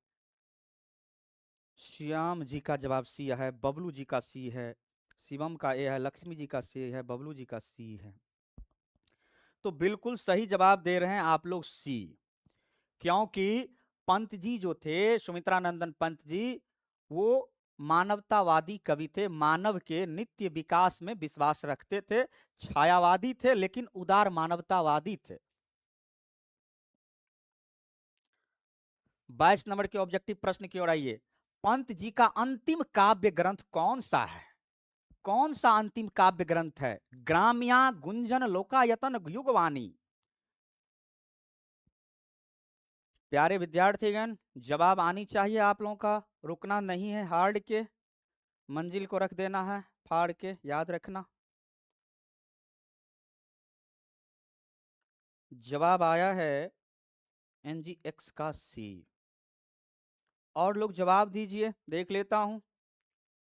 श्याम जी का जवाब सी है, बबलू जी का सी है, शिवम का ए है, लक्ष्मी जी का सी है, बबलू जी का सी है। तो बिल्कुल सही जवाब दे रहे हैं आप लोग सी। क्योंकि पंत जी जो थे, सुमित्रानंदन पंत जी, वो मानवतावादी कवि थे। मानव के नित्य विकास में विश्वास रखते थे। छायावादी थे लेकिन उदार मानवतावादी थे। 22 नंबर के ऑब्जेक्टिव प्रश्न की ओर आइए। पंत जी का अंतिम काव्य ग्रंथ कौन सा है? कौन सा अंतिम काव्य ग्रंथ है? ग्राम्या, गुंजन, लोकायतन, युगवाणी। प्यारे विद्यार्थीगण, जवाब आनी चाहिए आप लोगों का। रुकना नहीं है, हार्ड के मंजिल को रख देना है फाड़ के, याद रखना। जवाब आया है NGX का सी। और लोग जवाब दीजिए, देख लेता हूं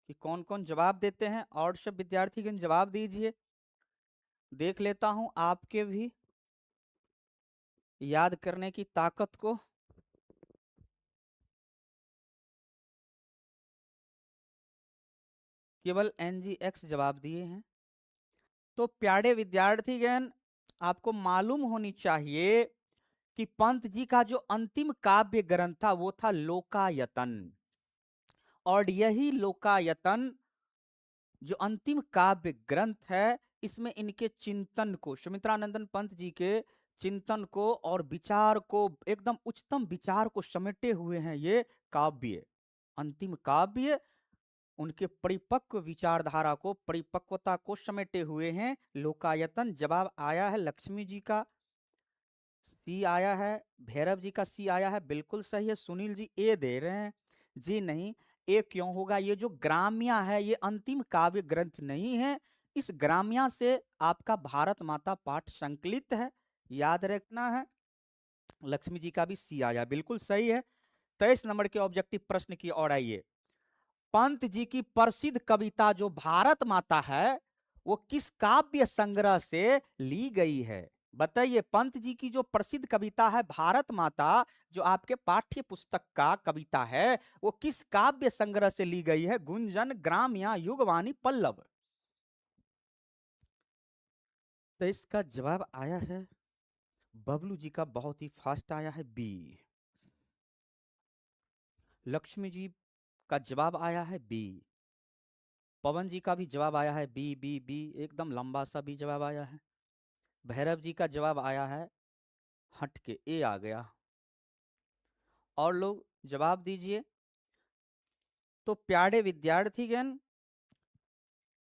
कि कौन कौन जवाब देते हैं। और सब विद्यार्थीगण जवाब दीजिए, देख लेता हूं आपके भी याद करने की ताकत को। केवल NGX जवाब दिए हैं। तो प्यारे विद्यार्थीगण, आपको मालूम होनी चाहिए कि पंत जी का जो अंतिम काव्य ग्रंथ था वो था लोकायतन। और यही लोकायतन जो अंतिम काव्य ग्रंथ है, इसमें इनके चिंतन को, सुमित्रानंदन पंत जी के चिंतन को और विचार को, एकदम उच्चतम विचार को समेटे हुए हैं ये काव्य। अंतिम काव्य उनके परिपक्व विचारधारा को, परिपक्वता को समेटे हुए हैं लोकायतन। जवाब आया है लक्ष्मी जी का सी आया है, भैरव जी का सी आया है, बिल्कुल सही है। सुनील जी ए दे रहे हैं, जी नहीं, ए क्यों होगा? ये जो ग्राम्या है ये अंतिम काव्य ग्रंथ नहीं है। इस ग्राम्या से आपका भारत माता पाठ संकलित है, याद रखना है। लक्ष्मी जी का भी सी आया, बिल्कुल सही है। 23 नंबर के ऑब्जेक्टिव प्रश्न की ओर आइए। पंत जी की प्रसिद्ध कविता जो भारत माता है वो किस काव्य संग्रह से ली गई है? बताइए, पंत जी की जो प्रसिद्ध कविता है भारत माता, जो आपके पाठ्य पुस्तक का कविता है, वो किस काव्य संग्रह से ली गई है? गुंजन, ग्राम्या, युगवाणी, पल्लव? तो इसका जवाब आया है, बबलू जी का बहुत ही फास्ट आया है, बी। लक्ष्मी जी का जवाब आया है बी। पवन जी का भी जवाब आया है बी बी बी, एकदम लंबा सा भी जवाब आया है। भैरव जी का जवाब आया है हट के, ए आ गया। और लोग जवाब दीजिए। तो प्यारे विद्यार्थीगण,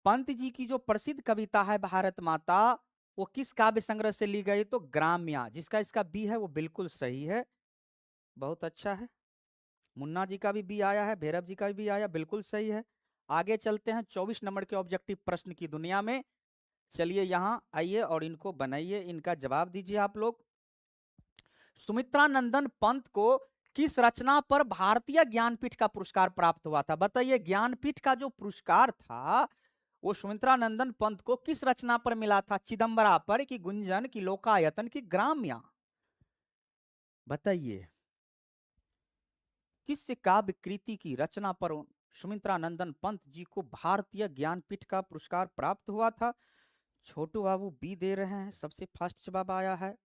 पंत जी की जो प्रसिद्ध कविता है भारत माता, वो किस काव्य संग्रह से ली गई? तो ग्राम्या, जिसका इसका बी है वो बिल्कुल सही है, बहुत अच्छा है। मुन्ना जी का भी बी आया है, भैरव जी का भी आया, बिल्कुल सही है। आगे चलते हैं 24 नंबर के ऑब्जेक्टिव प्रश्न की दुनिया में। चलिए यहाँ आइए और इनको बनाइए, इनका जवाब दीजिए आप लोग। सुमित्रानंदन पंत को किस रचना पर भारतीय ज्ञानपीठ का पुरस्कार प्राप्त हुआ था? बताइए, ज्ञानपीठ का जो पुरस्कार था वो सुमित्रानंदन पंत को किस रचना पर मिला था? चिदंबरा पर, कि गुंजन, की लोकायतन, की ग्राम्या? बताइए, किस काव्य कृति की रचना पर सुमित्रानंदन पंत जी को भारतीय ज्ञानपीठ का पुरस्कार प्राप्त हुआ था? छोटू बाबू बी दे रहे हैं, सबसे फास्ट जवाब आया है।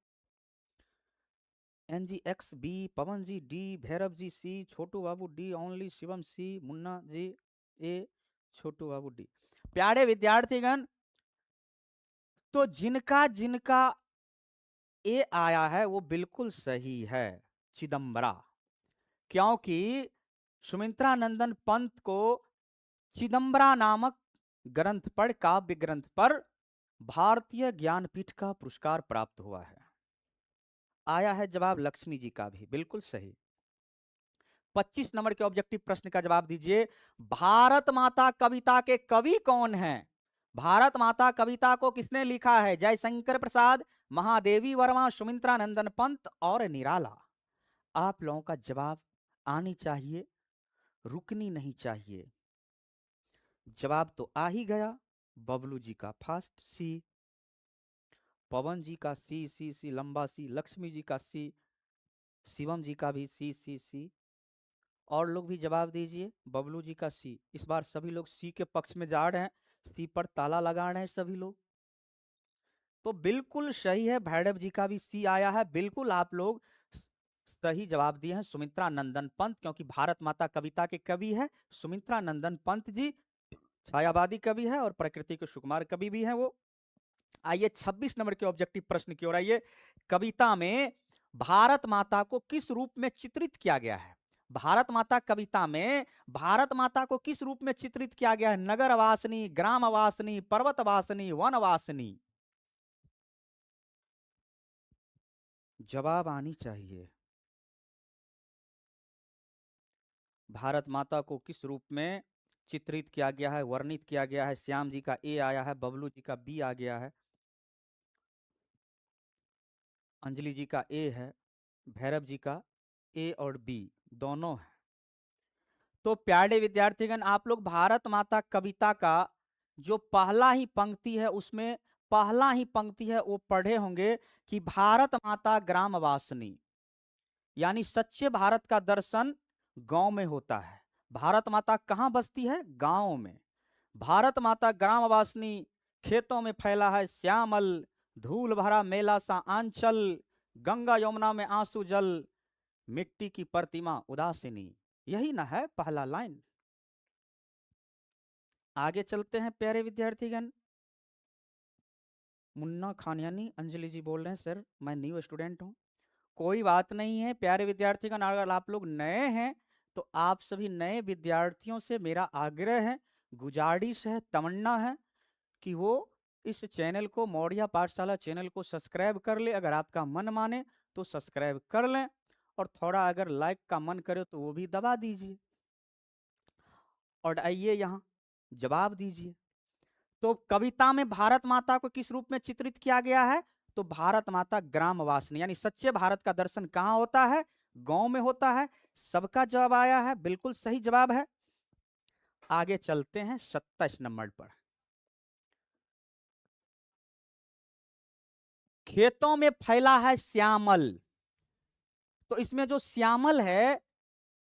NGX बी, पवन जी डी, भैरव जी सी, छोटू बाबू डी ओनली, शिवम सी, मुन्ना जी ए, छोटू बाबू डी। प्यारे विद्यार्थीगण, तो जिनका जिनका ए आया है वो बिल्कुल सही है, चिदंबरा। क्योंकि सुमित्रानंदन पंत को चिदंबरा नामक ग्रंथ पर, काव्य ग्रंथ पर भारतीय ज्ञानपीठ का पुरस्कार प्राप्त हुआ है। आया है जवाब लक्ष्मी जी का भी, बिल्कुल सही। 25 नंबर के ऑब्जेक्टिव प्रश्न का जवाब दीजिए। भारत माता कविता के कवि कौन हैं? भारत माता कविता को किसने लिखा है? जयशंकर प्रसाद, महादेवी वर्मा, सुमित्रानंदन पंत और निराला? आप लोगों का जवाब आनी चाहिए, रुकनी नहीं चाहिए। जवाब तो आ ही गया, बबलू जी का फास्ट सी, पवन जी का सी सी सी लंबा सी, लक्ष्मी जी का सी, शिवम जी का भी सी सी सी। और लोग भी जवाब दीजिए। बबलू जी का सी, इस बार सभी लोग सी के पक्ष में जा रहे हैं, सी पर ताला लगा रहे हैं सभी लोग। तो बिल्कुल सही है, भैरव जी का भी सी आया है, बिल्कुल आप लोग सही जवाब दिए हैं, सुमित्रानंदन पंत, क्योंकि भारत माता कविता के कवि है सुमित्रानंदन पंत जी। छायावादी कवि है और प्रकृति के सुकुमार कवि भी हैं वो। आइए 26 नंबर के ऑब्जेक्टिव प्रश्न की ओर आइए। कविता में भारत माता को किस रूप में चित्रित किया गया है? भारत माता कविता में भारत माता को किस रूप में चित्रित किया गया है? नगरवासिनी, ग्रामवासिनी, पर्वतवासिनी, वनवासिनी? जवाब आनी चाहिए। भारत माता को किस रूप में चित्रित किया गया है, वर्णित किया गया है? श्याम जी का ए आया है, बबलू जी का बी आ गया है। अंजलि जी का ए है, भैरव जी का ए और बी दोनों है। तो प्यारे विद्यार्थीगण, आप लोग भारत माता कविता का जो पहला ही पंक्ति है उसमें पहला ही पंक्ति है वो पढ़े होंगे कि भारत माता ग्राम वासनी, यानी सच्चे भारत का दर्शन गांव में होता है। भारत माता कहाँ बसती है? गांव में। भारत माता ग्राम वासनी, खेतों में फैला है श्यामल, धूल भरा मेला सा आंचल, गंगा यमुना में आंसू जल, मिट्टी की प्रतिमा उदासीनी। यही ना है पहला लाइन। आगे चलते हैं प्यारे विद्यार्थीगण। मुन्ना खानियानी अंजलि जी बोल रहे हैं सर मैं न्यू स्टूडेंट हूं। कोई बात नहीं है प्यारे विद्यार्थीगण, अगर आप लोग नए हैं तो आप सभी नए विद्यार्थियों से मेरा आग्रह है, गुजारिश है, तमन्ना है कि वो इस चैनल को, मौर्या पाठशाला चैनल को सब्सक्राइब कर ले। अगर आपका मन माने तो सब्सक्राइब कर लें, और थोड़ा अगर लाइक का मन करे तो वो भी दबा दीजिए। और आइए यहाँ जवाब दीजिए। तो कविता में भारत माता को किस रूप में चित्रित किया गया है? तो भारत माता ग्राम वासनी, यानी सच्चे भारत का दर्शन कहां होता है? गांव में होता है। सबका जवाब आया है, बिल्कुल सही जवाब है। आगे चलते हैं 27 नंबर पर। खेतों में फैला है श्यामल। तो इसमें जो श्यामल है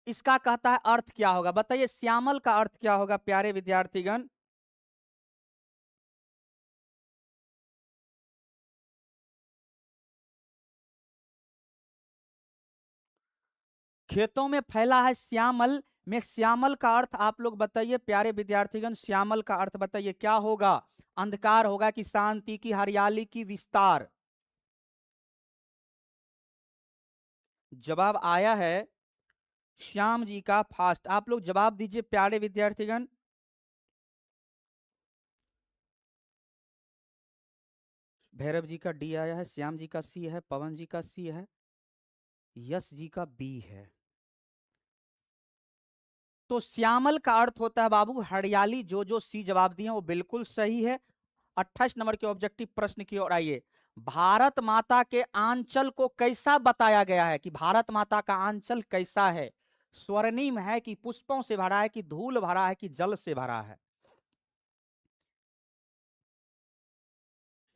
इसका कहता है अर्थ क्या होगा? बताइए श्यामल का अर्थ क्या होगा प्यारे विद्यार्थीगण? खेतों में फैला है श्यामल में श्यामल का अर्थ आप लोग बताइए प्यारे विद्यार्थीगण, श्यामल का अर्थ बताइए क्या होगा? अंधकार होगा कि शांति की, हरियाली की, विस्तार? जवाब आया है श्याम जी का फास्ट। आप लोग जवाब दीजिए प्यारे विद्यार्थीगण। भैरव जी का डी आया है, श्याम जी का सी है, पवन जी का सी है, यश जी का बी है। तो श्यामल का अर्थ होता है बाबू हरियाली। जो सी जवाब दिए वो बिल्कुल सही है। 28 नंबर के ऑब्जेक्टिव प्रश्न की ओर आइए। भारत माता के आंचल को कैसा बताया गया है? कि भारत माता का आंचल कैसा है? स्वर्णिम है कि पुष्पों से भरा है कि धूल भरा है कि जल से भरा है?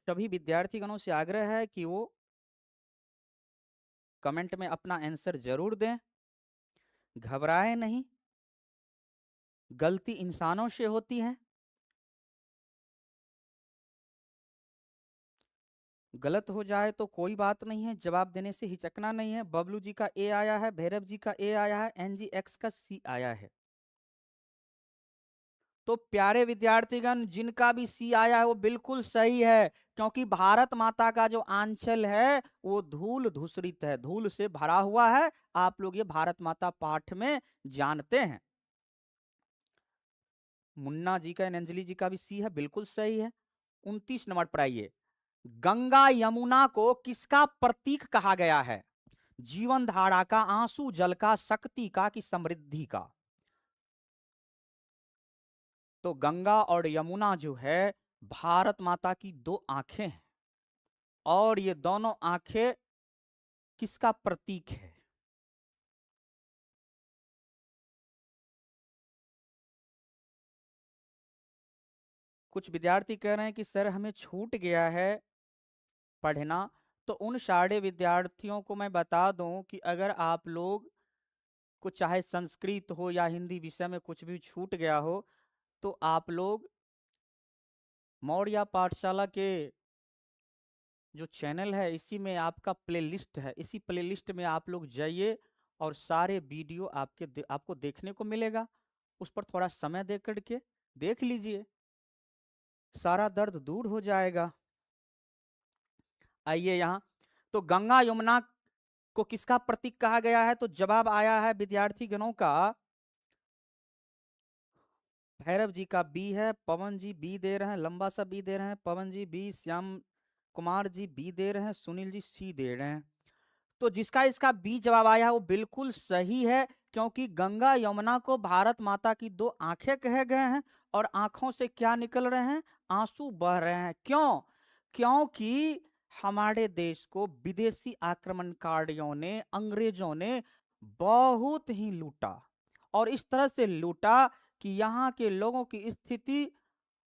सभी विद्यार्थीगणों से आग्रह है कि वो कमेंट में अपना आंसर जरूर दें, घबराए नहीं। गलती इंसानों से होती है, गलत हो जाए तो कोई बात नहीं है, जवाब देने से हिचकना नहीं है। बबलू जी का ए आया है, भैरव जी का ए आया है, एनजी एक्स का सी आया है। तो प्यारे विद्यार्थीगण जिनका भी सी आया है वो बिल्कुल सही है, क्योंकि भारत माता का जो आंचल है वो धूल धूसरित है, धूल से भरा हुआ है। आप लोग ये भारत माता पाठ में जानते हैं। मुन्ना जी का, अंजलि जी का भी सी है, बिल्कुल सही है। 29 नंबर पर आइए। गंगा यमुना को किसका प्रतीक कहा गया है? जीवन धारा का, आंसू जल का, शक्ति का कि समृद्धि का? तो गंगा और यमुना जो है भारत माता की दो आंखें हैं, और ये दोनों आंखें किसका प्रतीक है? कुछ विद्यार्थी कह रहे हैं कि सर हमें छूट गया है पढ़ना। तो उन सारे विद्यार्थियों को मैं बता दूं कि अगर आप लोग को चाहे संस्कृत हो या हिंदी विषय में कुछ भी छूट गया हो तो आप लोग मौर्या पाठशाला के जो चैनल है इसी में आपका प्लेलिस्ट है, इसी प्लेलिस्ट में आप लोग जाइए और सारे वीडियो आपको देखने को मिलेगा। उस पर थोड़ा समय दे करके देख लीजिए, सारा दर्द दूर हो जाएगा। आइए यहाँ। तो गंगा यमुना को किसका प्रतीक कहा गया है? तो जवाब आया है विद्यार्थी गणों का भैरव जी का बी है, पवन जी बी दे रहे हैं, लंबा सा बी दे रहे हैं, पवन जी बी, श्याम कुमार जी बी दे रहे हैं, सुनील जी सी दे रहे हैं। तो जिसका इसका बी जवाब आया है वो बिल्कुल सही है, क्योंकि गंगा यमुना को भारत माता की दो आंखें कहे गए हैं, और आंखों से क्या निकल रहे हैं? आंसू बह रहे हैं। क्यों? क्योंकि हमारे देश को विदेशी आक्रमणकारियों ने, अंग्रेजों ने बहुत ही लूटा, और इस तरह से लूटा कि यहाँ के लोगों की स्थिति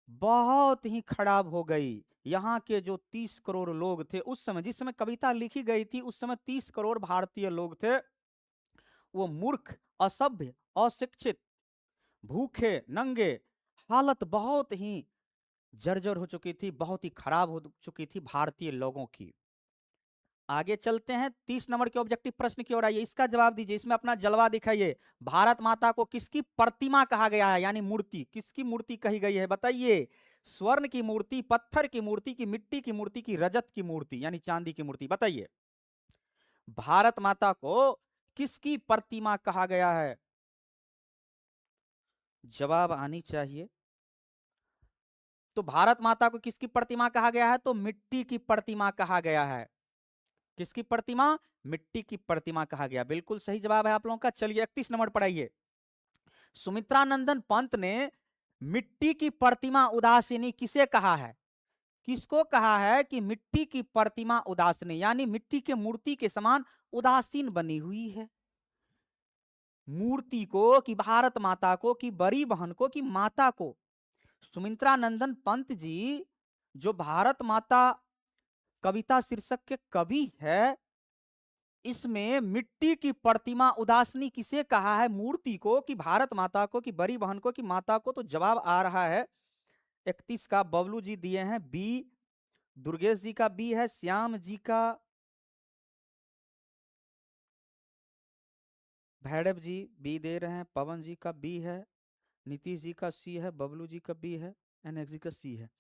बहुत ही खराब हो गई। यहाँ के जो 30 करोड़ लोग थे उस समय, जिस समय कविता लिखी गई थी, उस समय 30 करोड़ भारतीय लोग थे। वो मूर्ख, असभ्य, अशिक्षित, भूखे, नंगे, हालत बहुत ही जर्जर हो चुकी थी, बहुत ही खराब हो चुकी थी भारतीय लोगों की। आगे चलते हैं 30 नंबर के ऑब्जेक्टिव प्रश्न की ओर आइए, इसका जवाब दीजिए, इसमें अपना जलवा दिखाइए। भारत माता को किसकी प्रतिमा कहा गया है, यानी मूर्ति, किसकी मूर्ति कही गई है, बताइए। स्वर्ण की मूर्ति, पत्थर की मूर्ति, की मिट्टी की मूर्ति, की रजत की मूर्ति यानी चांदी की मूर्ति, बताइए। भारत माता को किसकी प्रतिमा कहा गया है, जवाब आनी चाहिए। तो भारत माता को किसकी प्रतिमा कहा गया है, तो मिट्टी की प्रतिमा कहा गया है। किसकी प्रतिमा, मिट्टी की प्रतिमा कहा गया, बिल्कुल सही जवाब है आप लोगों का। चलिए 31 नंबर पढ़ाइए। सुमित्रानंदन पंत ने मिट्टी की प्रतिमा उदासीनी किसे कहा है, किसको कहा है कि मिट्टी की प्रतिमा उदासीनी, यानी मिट्टी के मूर्ति के समान उदासीन बनी हुई है। मूर्ति को, कि भारत माता को, कि बड़ी बहन को, कि माता को। सुमित्रानंदन पंत जी जो भारत माता कविता शीर्षक के कवि है, इसमें मिट्टी की प्रतिमा उदासनी किसे कहा है, मूर्ति को, कि भारत माता को, कि बड़ी बहन को, कि माता को। तो जवाब आ रहा है 31 का, बबलू जी दिए हैं बी, दुर्गेश जी का बी है, श्याम जी का, भैरव जी बी दे रहे हैं, पवन जी का बी है, नीतीश जी का सी है, बबलू जी का बी है, एनएक्स जी का सी है।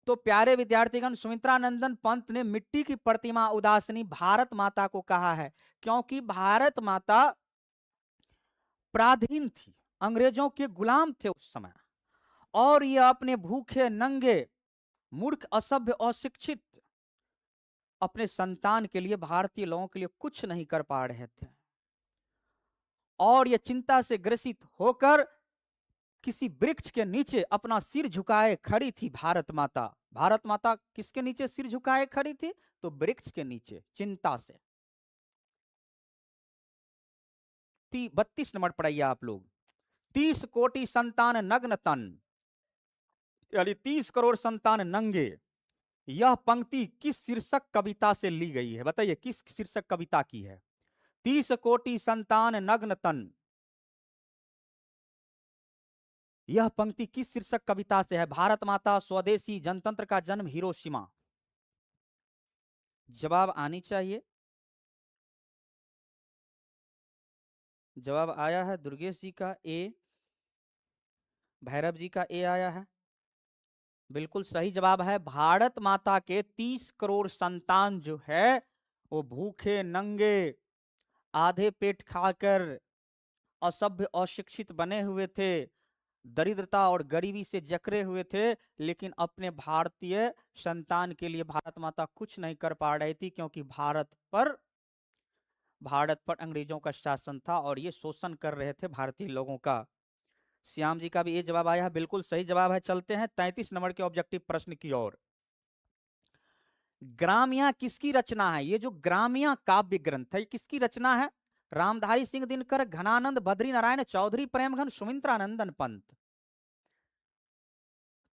तो प्यारे विद्यार्थीगण, सुमित्रानंदन पंत ने मिट्टी की प्रतिमा उदासनी भारत माता को कहा है, क्योंकि भारत माता पराधीन थी, अंग्रेजों के गुलाम थे उस समय, और ये अपने भूखे, नंगे, मूर्ख, असभ्य, अशिक्षित अपने संतान के लिए, भारतीय लोगों के लिए कुछ नहीं कर पा रहे थे। और ये चिंता से ग्रसित होकर किसी वृक्ष के नीचे अपना सिर झुकाए खड़ी थी भारत माता। भारत माता किसके नीचे सिर झुकाए खड़ी थी, तो वृक्ष के नीचे, चिंता से। 32 नंबर पढ़ाइए आप लोग। 30 कोटि संतान नग्न तन, यानी 30 करोड़ संतान नंगे, यह पंक्ति किस शीर्षक कविता से ली गई है, बताइए किस शीर्षक कविता की है। 30 कोटि संतान नग्न तन, यह पंक्ति किस शीर्षक कविता से है, भारत माता, स्वदेशी, जनतंत्र का जन्म, हिरोशिमा। जवाब आनी चाहिए। जवाब आया है दुर्गेश जी का ए, भैरव जी का ए आया है, बिल्कुल सही जवाब है। भारत माता के 30 करोड़ संतान जो है वो भूखे, नंगे, आधे पेट खाकर, असभ्य, अशिक्षित बने हुए थे, दरिद्रता और गरीबी से जकड़े हुए थे, लेकिन अपने भारतीय संतान के लिए भारत माता कुछ नहीं कर पा रही थी, क्योंकि भारत पर अंग्रेजों का शासन था और ये शोषण कर रहे थे भारतीय लोगों का। श्याम जी का भी ये जवाब आया है, बिल्कुल सही जवाब है। चलते हैं 33 नंबर के ऑब्जेक्टिव प्रश्न की ओर। ग्रामिया किसकी रचना है, ये जो ग्रामिया काव्य ग्रंथ है, किसकी रचना है, रामधारी सिंह दिनकर, घनानंद, बद्री नारायण चौधरी, प्रेमघन, सुमित्रानंदन पंत।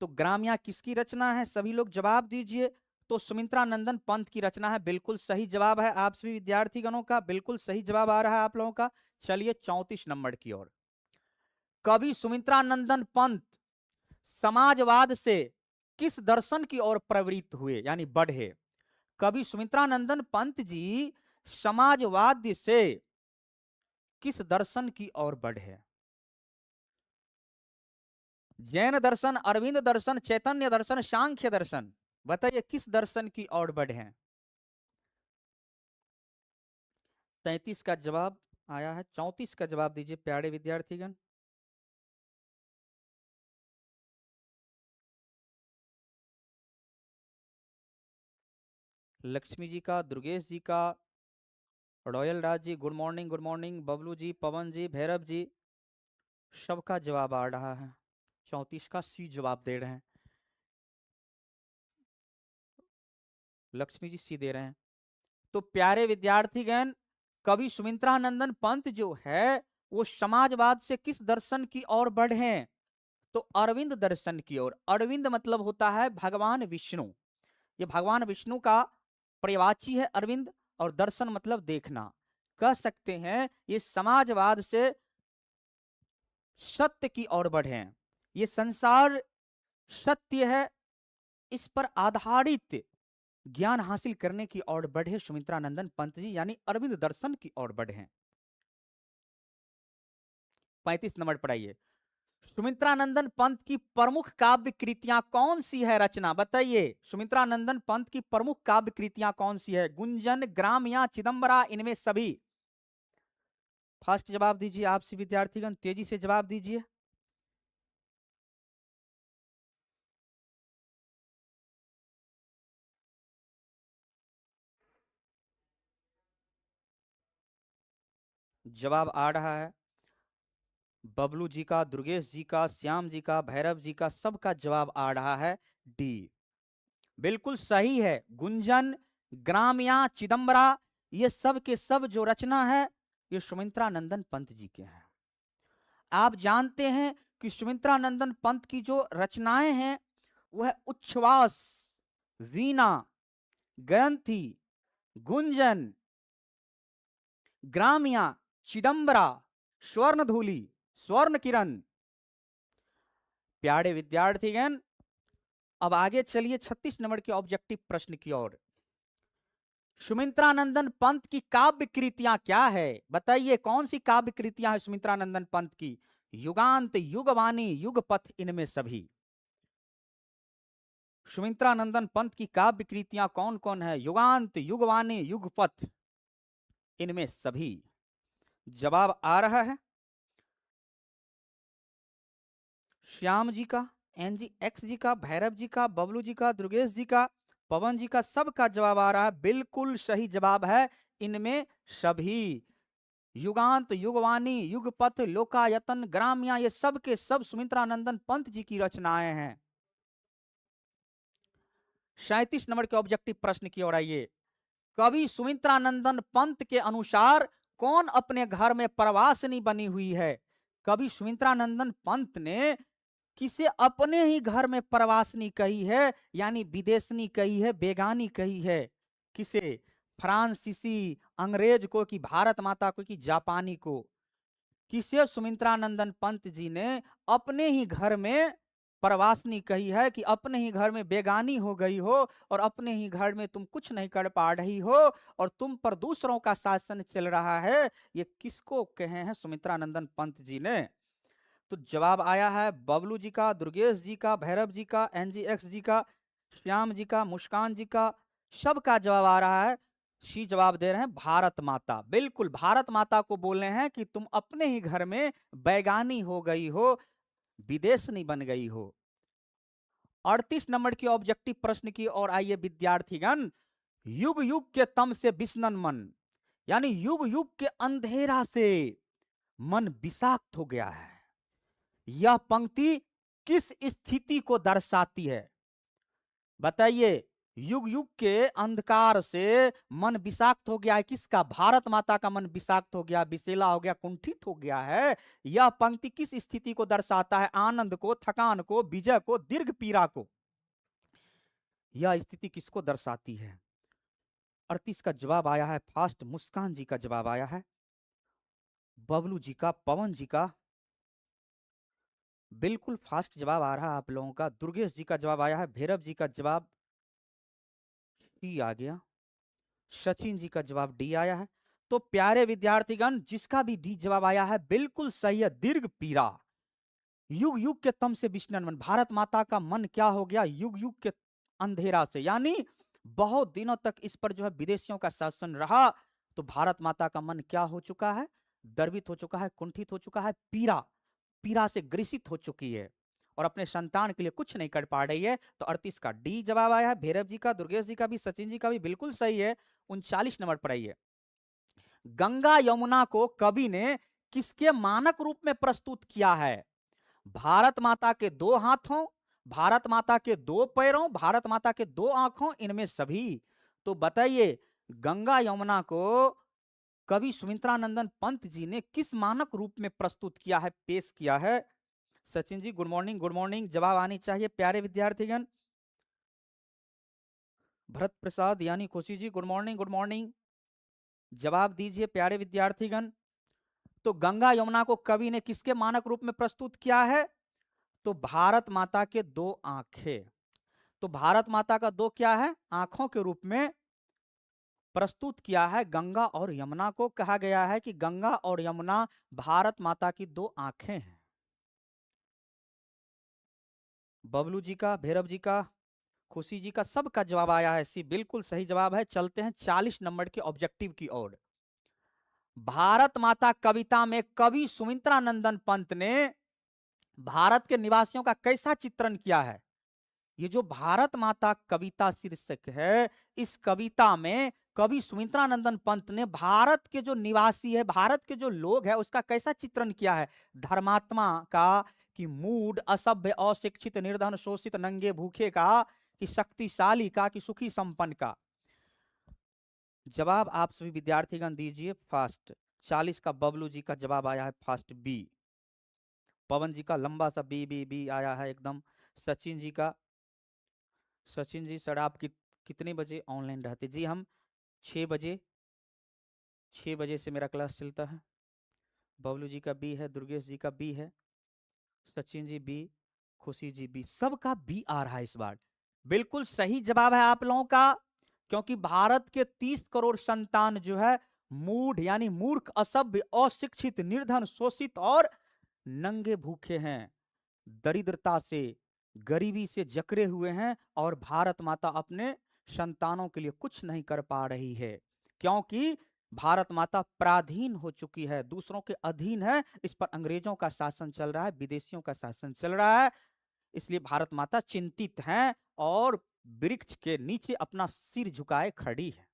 तो ग्रामिया किसकी रचना है, सभी लोग जवाब दीजिए। तो सुमित्रानंदन पंत की रचना है, बिल्कुल सही जवाब है आप सभी विद्यार्थीगणों का, बिल्कुल सही जवाब आ रहा है आप लोगों का। चलिए 34 नंबर की ओर। कवि सुमित्रानंदन पंत समाजवाद से किस दर्शन की ओर प्रवृत्त हुए, यानी बढ़े। कवि सुमित्रानंदन पंत जी समाजवाद से किस दर्शन की ओर बढ़े, जैन दर्शन, अरविंद दर्शन, चैतन्य दर्शन, सांख्य दर्शन, बताइए किस दर्शन की ओर बढ़े। 33 का जवाब आया है, 34 का जवाब दीजिए प्यारे विद्यार्थीगण। लक्ष्मी जी का, दुर्गेश जी का, royal Raj ji good morning, good morning, Bablu ji, Pawan ji, Bhairav ji, सबका जवाब आ रहा है। 34 का सी जवाब दे रहे हैं। लक्ष्मी जी सी दे रहे हैं। तो प्यारे विद्यार्थीगण, कवि सुमित्रानंदन पंत जो है वो समाजवाद से किस दर्शन की ओर बढ़े? तो अरविंद दर्शन की ओर। अरविंद मतलब होता है भगवान विष्णु। ये भगवान विष्णु का पर्यायवाची है अरविंद, और दर्शन मतलब देखना। कह सकते हैं ये समाजवाद से सत्य की ओर बढ़े। ये संसार सत्य है, इस पर आधारित ज्ञान हासिल करने की ओर बढ़े सुमित्रानंदन पंत जी, यानी अरविंद दर्शन की ओर बढ़े। 35 नंबर पर आइए। सुमित्रानंदन पंत की प्रमुख काव्य कृतियां कौन सी है? रचना बताइए। सुमित्रानंदन पंत की प्रमुख काव्य कृतियां कौन सी है? गुंजन, ग्राम या चिदंबरा, इनमें सभी? फर्स्ट जवाब दीजिए आपसे विद्यार्थीगण, तेजी से जवाब दीजिए। जवाब आ रहा है बबलू जी का, दुर्गेश जी का, श्याम जी का, भैरव जी का, सबका जवाब आ रहा है डी। बिल्कुल सही है। गुंजन, ग्राम्या, चिदंबरा, ये सब के सब जो रचना है ये सुमित्रानंदन पंत जी के हैं। आप जानते हैं कि सुमित्रानंदन पंत की जो रचनाएं हैं वह उच्छ्वास, वीणा, ग्रंथि, गुंजन, ग्राम्या, चिदंबरा, स्वर्णधूलि, स्वर्ण किरण। प्यारे विद्यार्थीगण, अब आगे चलिए 36 नंबर के ऑब्जेक्टिव प्रश्न की ओर। सुमित्रानंदन पंत की काव्य कृतियां क्या है? बताइए कौन सी काव्य कृतियां है सुमित्रानंदन पंत की? युगांत, युगवाणी, युगपथ, इनमें सभी? सुमित्रानंदन पंत की काव्य कृतियां कौन कौन है? युगांत, युगवाणी, युगपथ, इनमें सभी? जवाब आ रहा है श्याम जी का, एनजी एक्स जी का, भैरव जी का, बबलू जी का, दुर्गेश जी का, पवन जी का, सबका जवाब आ रहा है। बिल्कुल सही जवाब है इनमें सभी। युगांत, युगवाणी, युगपथ, लोकायतन, ग्राम्या, ये सब के सब सुमित्रानंदन पंत जी की रचनाएं हैं। 37 नंबर के ऑब्जेक्टिव प्रश्न की ओर आइए। कवि सुमित्रानंदन पंत के अनुसार कौन अपने घर में प्रवासनी बनी हुई है? कवि सुमित्रानंदन पंत ने किसे अपने ही घर में प्रवासनी कही है, यानी विदेशनी कही है, बेगानी कही है? किसे? फ्रांसीसी, अंग्रेज को, कि भारत माता को, कि जापानी को? किसे सुमित्रानंदन पंत जी ने अपने ही घर में प्रवासनी कही है, कि अपने ही घर में बेगानी हो गई हो और अपने ही घर में तुम कुछ नहीं कर पा रही हो और तुम पर दूसरों का शासन चल रहा है? ये किसको कहे हैं सुमित्रानंदन पंत जी ने? तो जवाब आया है बबलू जी का, दुर्गेश जी का, भैरव जी का, एनजीएक्स जी का, श्याम जी का, मुस्कान जी का, सबका जवाब आ रहा है सी। जवाब दे रहे हैं भारत माता। बिल्कुल भारत माता को बोल रहे हैं कि तुम अपने ही घर में बैगानी हो गई हो, विदेश नहीं बन गई हो। 38 नंबर की ऑब्जेक्टिव प्रश्न की और आइए विद्यार्थीगण। युग युग के तम से बिसनन मन, यानी युग युग के अंधेरा से मन विषाक्त हो गया है, यह पंक्ति किस स्थिति को दर्शाती है? बताइए। युग युग के अंधकार से मन विषाक्त हो गया है, किसका? भारत माता का मन विषाक्त हो गया, विषैला हो गया, कुंठित हो गया है। यह पंक्ति किस स्थिति को दर्शाता है? आनंद को, थकान को, विजय को, दीर्घ पीड़ा को? यह स्थिति किसको दर्शाती है? 38 का जवाब आया है फास्ट, मुस्कान जी का जवाब आया है, बबलू जी का, पवन जी का। बिल्कुल फास्ट जवाब आ रहा है आप लोगों का। दुर्गेश जी का जवाब आया है, भैरव जी का जवाब डी आ गया, सचिन जी का जवाब डी आया है। तो प्यारे विद्यार्थीगण, जिसका भी डी जवाब आया है बिल्कुल सही है। दीर्घ पीड़ा, युग युग के तम से विष्णन मन, भारत माता का मन क्या हो गया? युग युग के अंधेरा से, यानी बहुत दिनों तक इस पर जो है विदेशियों का शासन रहा, तो भारत माता का मन क्या हो चुका है? द्रवित हो चुका है, कुंठित हो चुका है, पीड़ा, पीड़ा से ग्रसित हो चुकी है और अपने संतान के लिए कुछ नहीं कर पा रही है। तो 38 का डी जवाब आया है। भैरव जी का, दुर्गेश जी का भी, सचिन जी का भी बिल्कुल सही है। 39 नंबर पर आइए। गंगा यमुना को कवि ने किसके मानक रूप में प्रस्तुत किया है? भारत माता के दो हाथों, भारत माता के दो पैरों, भारत माता के दो आंखों, इनमें सभी? तो बताइए गंगा यमुना को कवि सुमित्रानंदन पंत जी ने किस मानक रूप में प्रस्तुत किया है, पेश किया है? Sachin ji good morning, good morning, जवाब आनी चाहिए प्यारे विद्यार्थीगण। भरत प्रसाद यानी खुशी जी गुड मॉर्निंग, गुड मॉर्निंग, जवाब दीजिए प्यारे विद्यार्थीगण। तो गंगा यमुना को कवि ने किसके मानक रूप में प्रस्तुत किया है? तो भारत माता के दो आंखें, तो भारत माता का दो क्या है, आंखों के रूप में प्रस्तुत किया है। गंगा और यमुना को कहा गया है कि गंगा और यमुना भारत माता की दो आंखें हैं। बबलू जी का, भैरव जी का, खुशी जी का, सबका जवाब आया है सी, बिल्कुल सही जवाब है। चलते हैं 40 नंबर के ऑब्जेक्टिव की ओर। भारत माता कविता में कवि सुमित्रानंदन पंत ने भारत के निवासियों का कैसा चित्रण किया है? ये जो भारत माता कविता शीर्षक है, इस कविता में कवि सुमित्रानंदन पंत ने भारत के जो निवासी है, भारत के जो लोग है, उसका कैसा चित्रण किया है? धर्मात्मा का, कि मूढ़, असभ्य, अशिक्षित, निर्धन, शोषित, नंगे, भूखे का, कि शक्तिशाली का, कि सुखी संपन्न का? जवाब आप सभी विद्यार्थीगण दीजिए फास्ट। 40 का बबलू जी का जवाब आया है फास्ट बी। पवन जी का लंबा सा बी बी बी आया है एकदम। सचिन जी का, सचिन जी सर आप कितने बजे ऑनलाइन रहते? जी हम 6 बजे, 6 बजे से मेरा क्लास चलता है। बबलू जी का बी है, दुर्गेश जी का बी है, सचिन जी बी, खुशी जी बी, सबका बी आ रहा है इस बार। बिल्कुल सही जवाब है आप लोगों का, क्योंकि भारत के 30 करोड़ संतान जो है मूढ़ यानी मूर्ख, असभ्य, अशिक्षित, निर्धन, शोषित और नंगे भूखे हैं, दरिद्रता से, गरीबी से जकड़े हुए हैं, और भारत माता अपने संतानों के लिए कुछ नहीं कर पा रही है, क्योंकि भारत माता पराधीन हो चुकी है, दूसरों के अधीन है। इस पर अंग्रेजों का शासन चल रहा है, विदेशियों का शासन चल रहा है, इसलिए भारत माता चिंतित हैं और वृक्ष के नीचे अपना सिर झुकाए खड़ी है।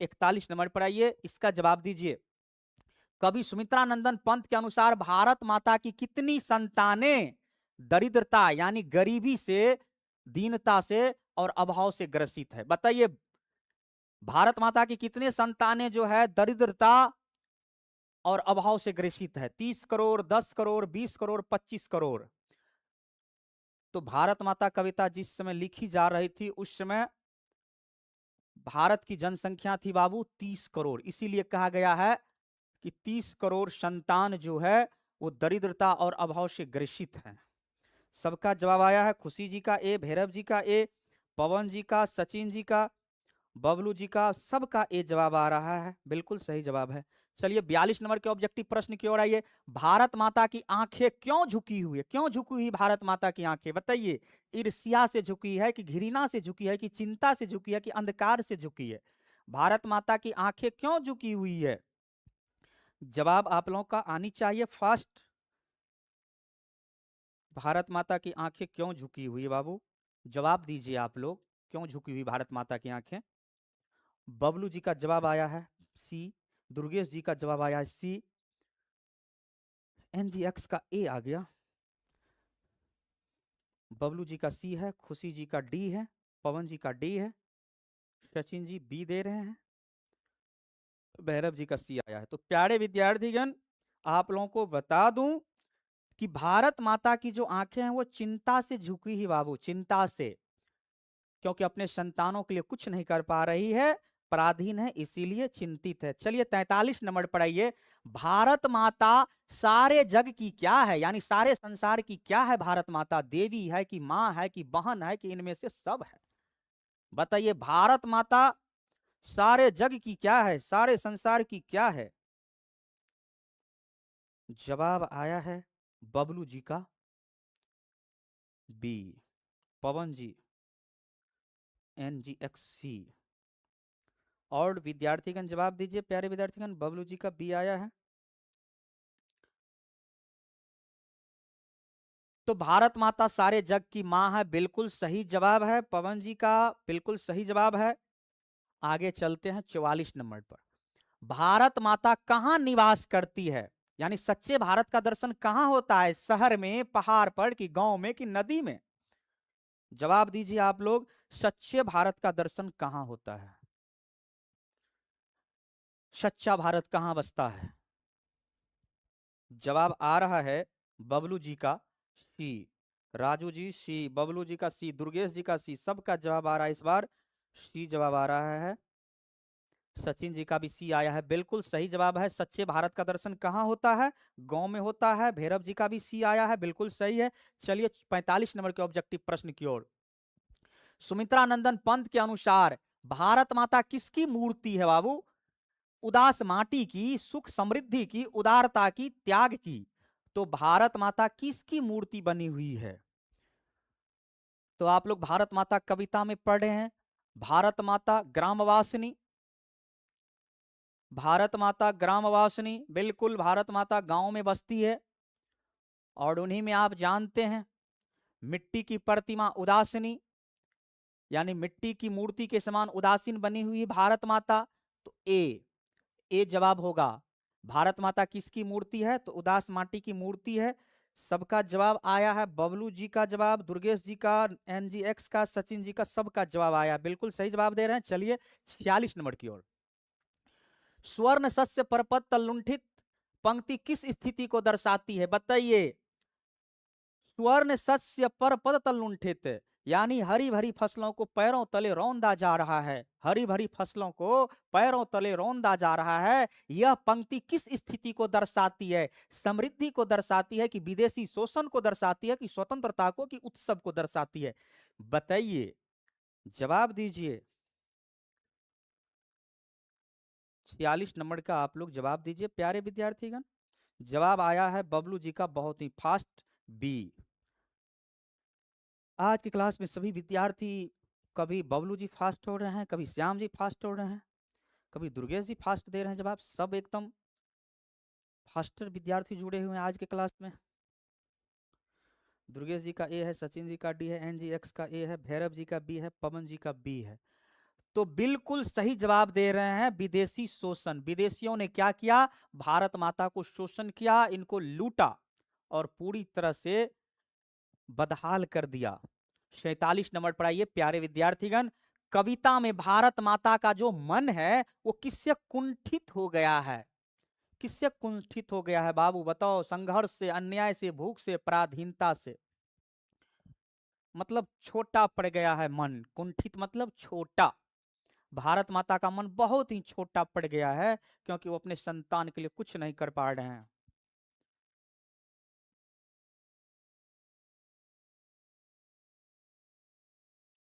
41 नंबर पर आइए, इसका जवाब दीजिए। कवि सुमित्रानंदन पंत के अनुसार भारत माता की कितनी संतानें दरिद्रता यानी गरीबी से, दीनता से और अभाव से ग्रसित है? बताइए भारत माता की कितने संतानें जो है दरिद्रता और अभाव से ग्रसित है? 30 करोड़, 10 करोड़, 20 करोड़, 25 करोड़? तो भारत माता कविता जिस समय लिखी जा रही थी उस समय भारत की जनसंख्या थी बाबू 30 करोड़, इसीलिए कहा गया है कि 30 करोड़ संतान जो है वो दरिद्रता और अभाव से ग्रसित हैं। सबका जवाब आया है, खुशी जी का ए, भैरव जी का ए, पवन जी का, सचिन जी का, बबलू जी का, सबका ए जवाब आ रहा है, बिल्कुल सही जवाब है। चलिए 42 नंबर के ऑब्जेक्टिव प्रश्न की ओर आइए। भारत माता की आंखें क्यों झुकी हुई है? क्यों झुकी हुई भारत माता की आंखें? बताइए, ईर्ष्या से झुकी है, कि घृणा से झुकी है, कि चिंता से झुकी है, कि अंधकार से झुकी है? भारत माता की आंखें क्यों झुकी हुई है? जवाब आप लोगों का आनी चाहिए फास्ट। भारत माता की आंखें क्यों झुकी हुई है बाबू? जवाब दीजिए आप लोग, क्यों झुकी हुई भारत माता की आंखें? बबलू जी का जवाब आया है सी, दुर्गेश जी का जवाब आया है सी, एनजीएक्स का ए आ गया, बबलू जी का सी है, खुशी जी का डी है, पवन जी का डी है, सचिन जी बी दे रहे हैं, भैरव जी का सी आया है। तो प्यारे विद्यार्थीगण आप लोगों को बता दूं कि भारत माता की जो आंखें हैं वो चिंता से झुकी ही बाबू, चिंता से, क्योंकि अपने संतानों के लिए कुछ नहीं कर पा रही है, पराधीन है, इसीलिए चिंतित है। चलिए 43 नंबर पर आइए। भारत माता सारे जग की क्या है, यानी सारे संसार की क्या है भारत माता? देवी है, कि मां है, कि बहन है, कि इनमें से सब है? बताइए भारत माता सारे जग की क्या है, सारे संसार की क्या है? जवाब आया है बबलू जी का बी, पवन जी NGXC, और विद्यार्थीगण जवाब दीजिए प्यारे विद्यार्थीगण। बबलू जी का बी आया है, तो भारत माता सारे जग की मां है, बिल्कुल सही जवाब है। पवन जी का बिल्कुल सही जवाब है। आगे चलते हैं 44 नंबर पर। भारत माता कहां निवास करती है, यानी सच्चे भारत का दर्शन कहां होता है? शहर में, पहाड़ पर, कि गांव में, कि नदी में? जवाब दीजिए आप लोग, सच्चे भारत का दर्शन कहां होता है? सच्चा भारत कहाँ बसता है? जवाब आ रहा है बबलू जी का सी, राजू जी सी, बबलू जी का सी, दुर्गेश जी का सी, सबका जवाब आ रहा है इस बार सी जवाब आ रहा है। सचिन जी का भी सी आया है, बिल्कुल सही जवाब है। सच्चे भारत का दर्शन कहाँ होता है? गांव में होता है। भैरव जी का भी सी आया है, बिल्कुल सही है। चलिए 45 नंबर के ऑब्जेक्टिव प्रश्न की ओर। सुमित्रा नंदन पंत के अनुसार भारत माता किसकी मूर्ति है बाबू? उदास माटी की, सुख समृद्धि की, उदारता की, त्याग की। तो भारत माता किसकी मूर्ति बनी हुई है? तो आप लोग भारत माता कविता में पढ़ रहे हैं, भारत माता ग्रामवासिनी, भारत माता ग्रामवासिनी, बिल्कुल भारत माता गांव में बसती है। और उन्हीं में आप जानते हैं मिट्टी की प्रतिमा उदासिनी, यानी मिट्टी की मूर्ति के समान उदासीन बनी हुई भारत माता। तो ए जवाब होगा। भारत माता किसकी मूर्ति है? तो उदास माटी की मूर्ति है। सबका जवाब आया है, बबलू जी का जवाब, दुर्गेश जी का, एनजीएक्स का, सचिन जी का, सबका जवाब आया, बिल्कुल सही जवाब दे रहे हैं। चलिए 46 नंबर की ओर। स्वर्ण सस्य परपत तलुंठित पंक्ति किस स्थिति को दर्शाती है? बताइए। स्वर्ण सस्य पर पद तलुंठित, यानी हरी भरी फसलों को पैरों तले रौंदा जा रहा है, हरी भरी फसलों को पैरों तले रौंदा जा रहा है। यह पंक्ति किस स्थिति को दर्शाती है? समृद्धि को दर्शाती है कि विदेशी शोषण को दर्शाती है कि स्वतंत्रता को कि उत्सव को दर्शाती है? बताइए, जवाब दीजिए। 46 नंबर का आप लोग जवाब दीजिए प्यारे विद्यार्थीगण। जवाब आया है बबलू जी का बहुत ही फास्ट, बी। आज की क्लास में सभी विद्यार्थी, कभी बबलू जी फास्ट हो रहे हैं, कभी श्याम जी फास्ट हो रहे हैं, कभी दुर्गेश जी फास्ट दे रहे हैं जवाब। सब एकदम फास्टर विद्यार्थी जुड़े हुए हैं आज के क्लास में। दुर्गेश जी का ए है, सचिन जी का डी है, एन जी एक्स का ए है, भैरव जी का बी है, पवन जी का बी है। तो बिल्कुल सही जवाब दे रहे हैं, विदेशी शोषण। विदेशियों ने क्या किया? भारत माता को शोषण किया, इनको लूटा और पूरी तरह से बदहाल कर दिया। 47 नंबर पर आइए प्यारे विद्यार्थीगण। कविता में भारत माता का जो मन है वो किससे कुंठित हो गया है? किससे कुंठित हो गया है बाबू? बताओ। संघर्ष से, अन्याय से, भूख से, पराधीनता से। मतलब छोटा पड़ गया है मन। कुंठित मतलब छोटा। भारत माता का मन बहुत ही छोटा पड़ गया है क्योंकि वो अपने संतान के लिए कुछ नहीं कर पा रहे हैं।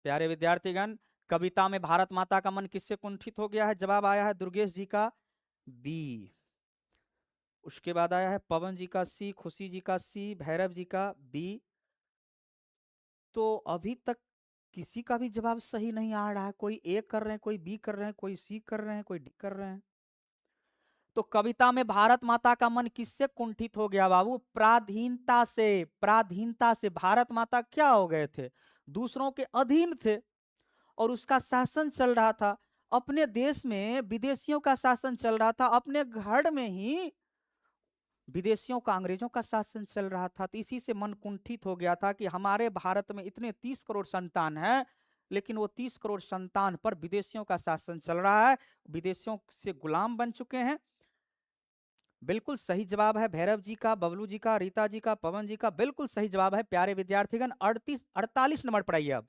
प्यारे विद्यार्थीगण, कविता में भारत माता का मन किससे कुंठित हो गया है? जवाब आया है दुर्गेश जी का बी। उसके बाद आया है पवन जी का सी, खुशी जी का सी, भैरव जी का बी। तो अभी तक किसी का भी जवाब सही नहीं आ रहा है। कोई ए कर रहे हैं, कोई बी कर रहे हैं, कोई सी कर रहे हैं, कोई डी कर रहे हैं। तो कविता में भारत माता का मन किससे कुंठित हो गया बाबू? पराधीनता से। पराधीनता से भारत माता क्या हो गए थे? दूसरों के अधीन थे और उसका शासन चल रहा था। अपने देश में विदेशियों का शासन चल रहा था, अपने घर में ही विदेशियों का, अंग्रेजों का शासन चल रहा था। तो इसी से मन कुंठित हो गया था कि हमारे भारत में इतने 30 करोड़ संतान हैं, लेकिन वो 30 करोड़ संतान पर विदेशियों का शासन चल रहा है, विदेशियों से गुलाम बन चुके हैं। बिल्कुल सही जवाब है भैरव जी का, बबलू जी का, रीता जी का, पवन जी का, बिल्कुल सही जवाब है प्यारे विद्यार्थीगण। 48 नंबर पर आइए अब।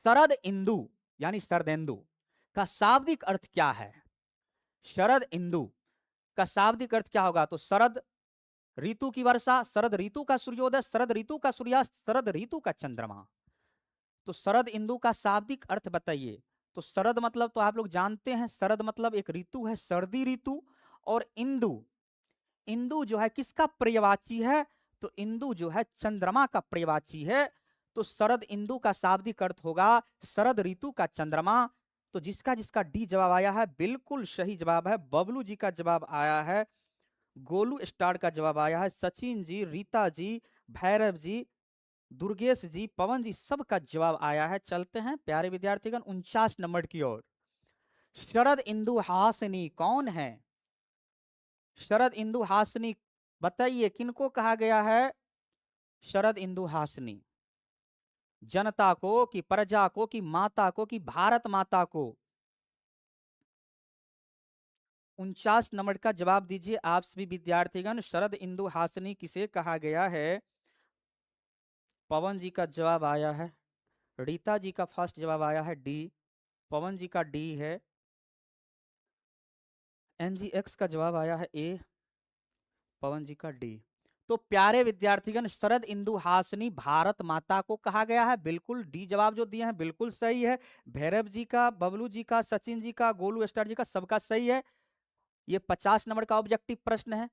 शरद इंदु यानी शरदेंदु का शाब्दिक अर्थ क्या है? शरद इंदु का शाब्दिक अर्थ क्या होगा? तो शरद ऋतु की वर्षा, शरद ऋतु का सूर्योदय, शरद ऋतु का सूर्यास्त, शरद ऋतु का चंद्रमा। तो शरद इंदु का शाब्दिक अर्थ बताइए। तो शरद मतलब तो आप लोग जानते हैं, शरद मतलब एक ऋतु है, सर्दी ऋतु। और इंदु, इंदु जो है किसका पर्यायवाची है? तो इंदु जो है चंद्रमा का पर्यायवाची है। तो शरद इंदु का शाब्दिक अर्थ होगा शरद ऋतु का चंद्रमा। तो जिसका जिसका डी जवाब आया है बिल्कुल सही जवाब है। बबलू जी का जवाब आया है, गोलू स्टार का जवाब आया है, सचिन जी, रीता जी, भैरव जी, दुर्गेश जी, पवन जी, सबका जवाब आया है। चलते हैं प्यारे विद्यार्थीगण 49 नंबर की ओर। शरद इंदु हासनी कौन है? शरद इंदु हासनी बताइए किनको कहा गया है? शरद इंदु हासनी जनता को कि प्रजा को कि माता को कि भारत माता को? 49 नंबर का जवाब दीजिए आप सभी विद्यार्थीगण। शरद इंदु हासिनी किसे कहा गया है? पवन जी का जवाब आया है, रीता जी का फर्स्ट जवाब आया है डी, पवन जी का डी है, एनजीएक्स का जवाब आया है ए, पवन जी का डी। तो प्यारे विद्यार्थीगण, शरद इंदु हासिनी भारत माता को कहा गया है। बिल्कुल डी जवाब जो दिए हैं बिल्कुल सही है। भैरव जी का, बबलू जी का, सचिन जी का, गोलू स्टार जी का, सबका सही है। ये 50 नंबर का ऑब्जेक्टिव प्रश्न है।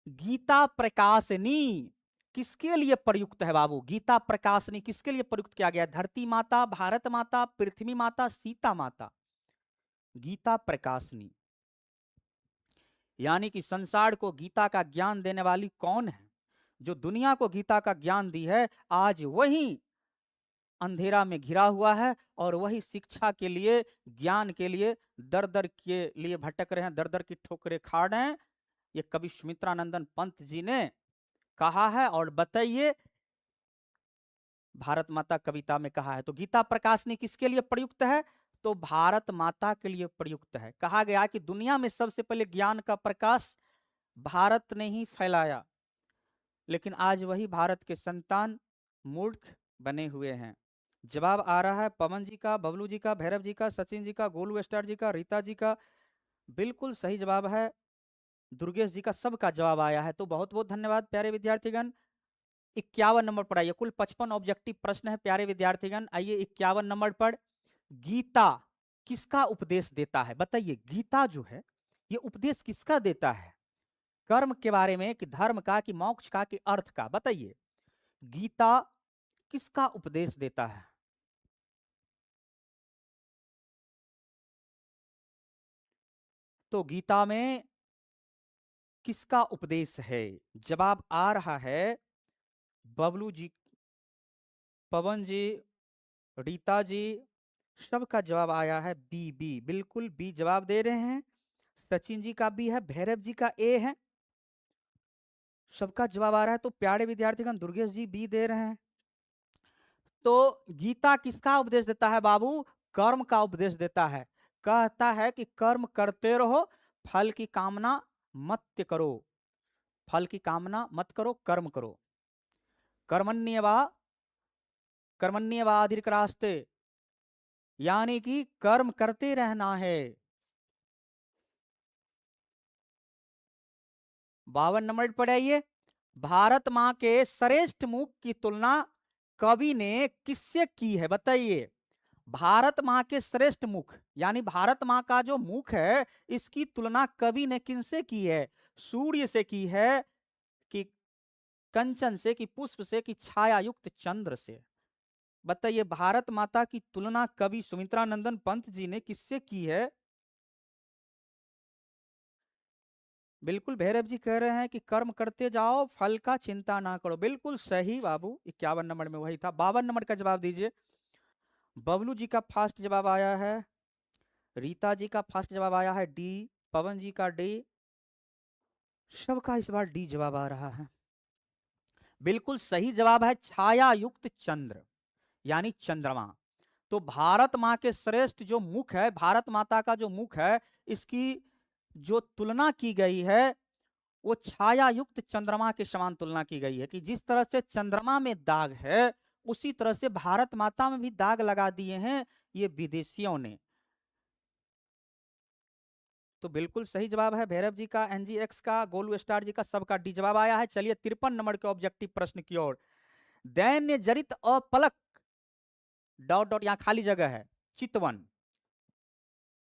गीता प्रकाशनी किसके लिए प्रयुक्त है बाबू? गीता प्रकाशनी किसके लिए प्रयुक्त किया गया? धरती माता, भारत माता, पृथ्वी माता, सीता माता। गीता प्रकाशनी यानी कि संसार को गीता का ज्ञान देने वाली कौन है? जो दुनिया को गीता का ज्ञान दी है, आज वही अंधेरा में घिरा हुआ है और वही शिक्षा के लिए, ज्ञान के लिए दर दर के लिए भटक रहे हैं, दर दर की ठोकरें खा रहे हैं। ये कवि सुमित्रानंदन पंत जी ने कहा है। और बताइए, भारत माता कविता में कहा है। तो गीता प्रकाशनी किसके लिए प्रयुक्त है? तो भारत माता के लिए प्रयुक्त है। कहा गया कि दुनिया में सबसे पहले ज्ञान का प्रकाश भारत ने ही फैलाया, लेकिन आज वही भारत के संतान मूर्ख बने हुए हैं। जवाब आ रहा है पवन जी का, बबलू जी का, भैरव जी का, सचिन जी का, गोलू स्टार जी का, रीता जी का। बिल्कुल सही जवाब है दुर्गेश जी का, सबका जवाब आया है। तो बहुत बहुत धन्यवाद प्यारे विद्यार्थीगण। 51 नंबर पर आइए। कुल 55 ऑब्जेक्टिव प्रश्न है प्यारे विद्यार्थीगण। आइए 51 नंबर पर, गीता किसका उपदेश देता है? बताइए, गीता जो है ये उपदेश किसका देता है? कर्म के बारे में, कि धर्म का, कि मोक्ष का, कि अर्थ का? बताइए, गीता किसका उपदेश देता है? तो गीता में किसका उपदेश है? जवाब आ रहा है बबलू जी, पवन जी, रीता जी, सबका जवाब आया है बी। बी बिल्कुल बी जवाब दे रहे हैं। सचिन जी का बी है, भैरव जी का ए है, सबका जवाब आ रहा है। तो प्यारे विद्यार्थीगण, दुर्गेश जी बी दे रहे हैं। तो गीता किसका उपदेश देता है बाबू? कर्म का उपदेश देता है। कहता है कि कर्म करते रहो, फल की कामना मत करो, फल की कामना मत करो, कर्म करो। कर्मण्यवा कर्मण्यवाधिकृतास्ते, यानी कि कर्म करते रहना है। 52 नंबर पर आइए। भारत मां के श्रेष्ठ मुख की तुलना कवि ने किससे की है? बताइए, भारत मां के श्रेष्ठ मुख, यानी भारत मां का जो मुख है, इसकी तुलना कवि ने किनसे की है? सूर्य से की है, कि कंचन से, कि पुष्प से, कि छाया युक्त चंद्र से? बताइए, भारत माता की तुलना कवि सुमित्रानंदन पंत जी ने किससे की है? बिल्कुल भैरव जी कह रहे हैं कि कर्म करते जाओ, फल का चिंता ना करो। बिल्कुल सही बाबू, 51 नंबर में वही था। 52 नंबर का जवाब दीजिए। बबलू जी का फर्स्ट जवाब आया है, रीता जी का फर्स्ट जवाब आया है डी, पवन जी का डी, सबका इस बार डी जवाब आ रहा है। बिल्कुल सही जवाब है छाया युक्त चंद्र, यानी चंद्रमा। तो भारत मां के श्रेष्ठ जो मुख है, भारत माता का जो मुख है, इसकी जो तुलना की गई है वो छाया युक्त चंद्रमा के समान तुलना की गई है। कि जिस तरह से चंद्रमा में दाग है, उसी तरह से भारत माता में भी दाग लगा दिए हैं ये विदेशियों ने। तो बिल्कुल सही जवाब है भैरव जी का, एनजीएक्स का, गोलू स्टार जी का, सबका डी जवाब आया है। चलिए 53 नंबर के ऑब्जेक्टिव प्रश्न की ओर। दैन्य जरित अपलक डॉट डॉट, यहां खाली जगह है, चितवन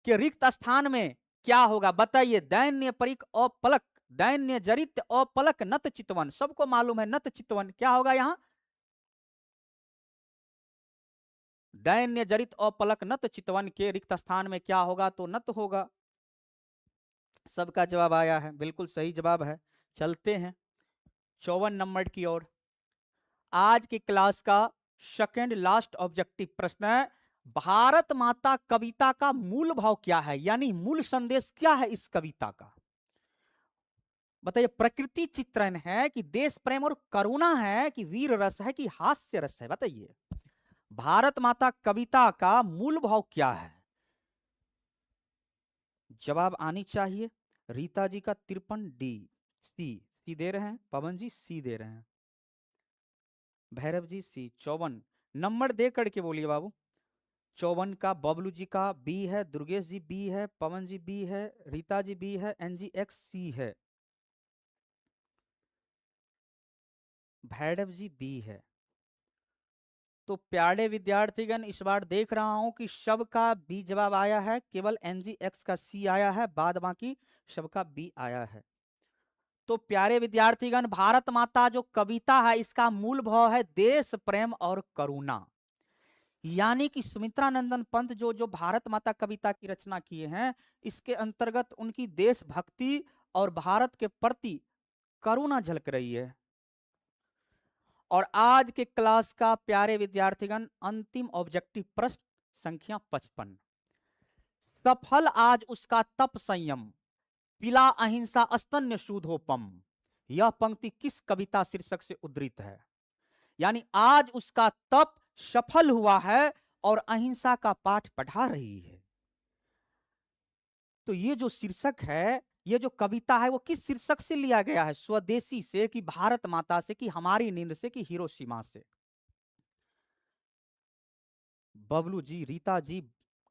के रिक्त स्थान में क्या होगा? बताइए, दैन्य परिक अपलक, दैन्य जरित अपलक नत चितवन, सबको मालूम है नत चितवन क्या होगा? यहां दैन्य जरित अपलक नत चितवन के रिक्त स्थान में क्या होगा? तो नत होगा। सबका जवाब आया है, बिल्कुल सही जवाब है। चलते हैं 54 नंबर की ओर। आज की क्लास का सेकंड लास्ट ऑब्जेक्टिव प्रश्न है, भारत माता कविता का मूल भाव क्या है? यानी मूल संदेश क्या है इस कविता का? बताइए, प्रकृति चित्रण है, कि देश प्रेम और करुणा है, कि वीर रस है, कि हास्य रस है? बताइए, भारत माता कविता का मूल भाव क्या है? जवाब आनी चाहिए। रीता जी का 53 डी। सी दे रहे हैं, पवन जी सी दे रहे हैं, भैरव जी सी। 54 नंबर दे करके बोलिए बाबू। 54 का बबलू जी का बी है, दुर्गेश जी बी है, पवन जी बी है, रीता जी बी है, एनजी एक्स सी है, भैरव जी बी है। तो प्यारे विद्यार्थीगण इस बार देख रहा हूं कि सबका बी जवाब आया है, केवल एनजी एक्स का सी आया है, बाद बाकी सबका बी आया है। तो प्यारे विद्यार्थीगण, भारत माता जो कविता है इसका मूल भाव है देश प्रेम और करुणा। यानी कि सुमित्रा नंदन पंत जो भारत माता कविता की रचना किए हैं, इसके अंतर्गत उनकी देशभक्ति और भारत के प्रति करुणा झलक रही है। और आज के क्लास का प्यारे विद्यार्थीगण अंतिम ऑब्जेक्टिव प्रश्न संख्या 55। सफल आज उसका तप संयम, पिला अहिंसा स्तन्य शूधोपम। यह पंक्ति किस कविता शीर्षक से उद्धृत है? यानी आज उसका तप सफल हुआ है और अहिंसा का पाठ पढ़ा रही है। तो ये जो शीर्षक है, ये जो कविता है, वो किस शीर्षक से लिया गया है? स्वदेशी से, कि भारत माता से, कि हमारी नींद से, कि हिरोशिमा से? बबलू जी, रीता जी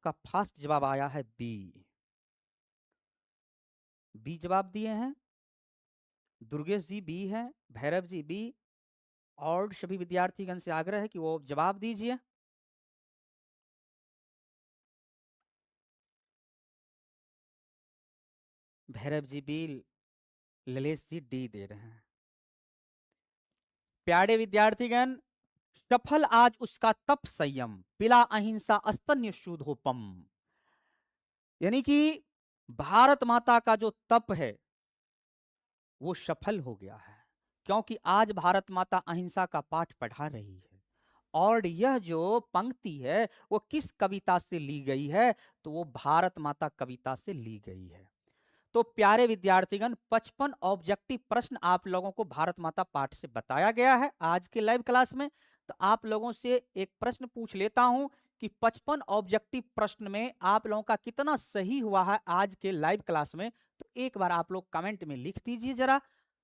का फास्ट जवाब आया है बी। बी जवाब दिए हैं, दुर्गेश जी बी है, भैरव जी बी, और सभी विद्यार्थीगण से आग्रह है कि वो जवाब दीजिए। भैरव जी बी, ललेश जी डी दे रहे हैं। प्यारे विद्यार्थीगण, सफल आज उसका तप संयम, पिला अहिंसा स्तन्य शूधोपम। यानी कि भारत माता का जो तप है वो सफल हो गया है, क्योंकि आज भारत माता अहिंसा का पाठ पढ़ा रही है। और यह जो पंक्ति है वो किस कविता से ली गई है? तो वो भारत माता कविता से ली गई है। तो प्यारे विद्यार्थीगण, 55 ऑब्जेक्टिव प्रश्न आप लोगों को भारत माता पाठ से बताया गया है आज के लाइव क्लास में। तो आप लोगों से एक प्रश्न पूछ लेता हूं कि 55 ऑब्जेक्टिव प्रश्न में आप लोगों का कितना सही हुआ है आज के लाइव क्लास में। तो एक बार आप लोग कमेंट में लिख दीजिए, जरा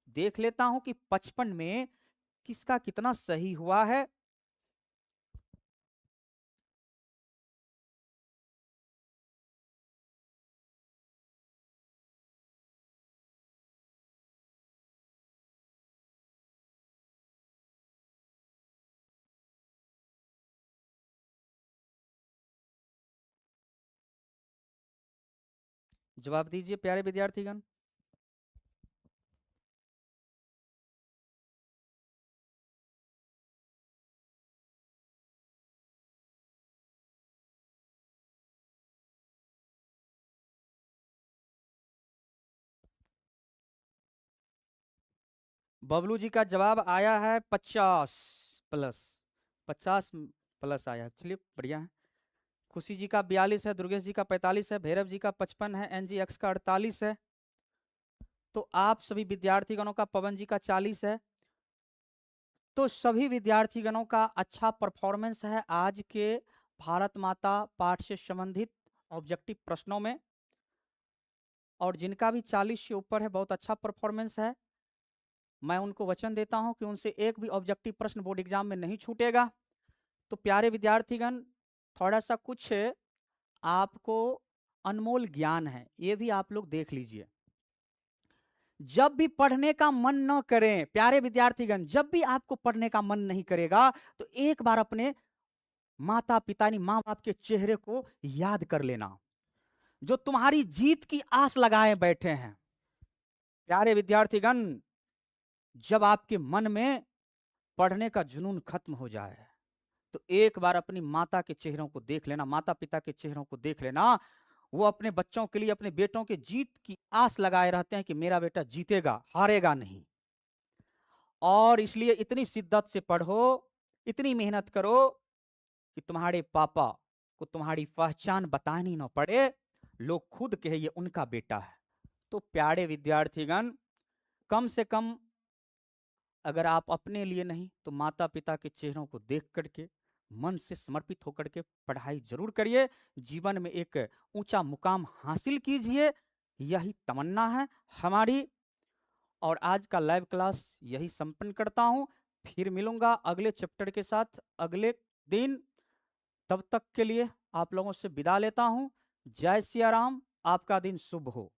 देख लेता हूं कि 55 में किसका कितना सही हुआ है। जवाब दीजिए प्यारे विद्यार्थीगण। बबलू जी का जवाब आया है 50 प्लस, 50 प्लस आया। चलिए बढ़िया है। खुशी जी का 42 है, दुर्गेश जी का 45 है, भैरव जी का 55 है, एनजी एक्स का 48 है। तो आप सभी विद्यार्थीगणों का, पवन जी का 40 है। तो सभी विद्यार्थीगणों का अच्छा परफॉर्मेंस है आज के भारत माता पाठ से संबंधित ऑब्जेक्टिव प्रश्नों में। और जिनका भी 40 से ऊपर है, बहुत अच्छा परफॉर्मेंस है। मैं उनको वचन देता हूं कि उनसे एक भी ऑब्जेक्टिव प्रश्न बोर्ड एग्जाम में नहीं छूटेगा। तो प्यारे विद्यार्थीगण, थोड़ा सा कुछ आपको अनमोल ज्ञान है, ये भी आप लोग देख लीजिए। जब भी पढ़ने का मन न करें प्यारे विद्यार्थीगण, जब भी आपको पढ़ने का मन नहीं करेगा, तो एक बार अपने माता पिता यानी माँ बाप के चेहरे को याद कर लेना, जो तुम्हारी जीत की आस लगाए बैठे हैं। प्यारे विद्यार्थीगण, जब आपके मन में पढ़ने का जुनून खत्म हो जाए, तो एक बार अपनी माता के चेहरों को देख लेना, माता पिता के चेहरों को देख लेना। वो अपने बच्चों के लिए, अपने बेटों के जीत की आस लगाए रहते हैं कि मेरा बेटा जीतेगा, हारेगा नहीं। और इसलिए इतनी शिद्दत से पढ़ो, इतनी मेहनत करो कि तुम्हारे पापा को तुम्हारी पहचान बतानी ना पड़े, लोग खुद कहे ये उनका बेटा है। तो प्यारे विद्यार्थीगण, कम से कम अगर आप अपने लिए नहीं तो माता पिता के चेहरों को देख करके, मन से समर्पित होकर के पढ़ाई जरूर करिए, जीवन में एक ऊंचा मुकाम हासिल कीजिए, यही तमन्ना है हमारी। और आज का लाइव क्लास यही संपन्न करता हूं, फिर मिलूंगा अगले चैप्टर के साथ अगले दिन। तब तक के लिए आप लोगों से विदा लेता हूं। जय सिया राम, आपका दिन शुभ हो।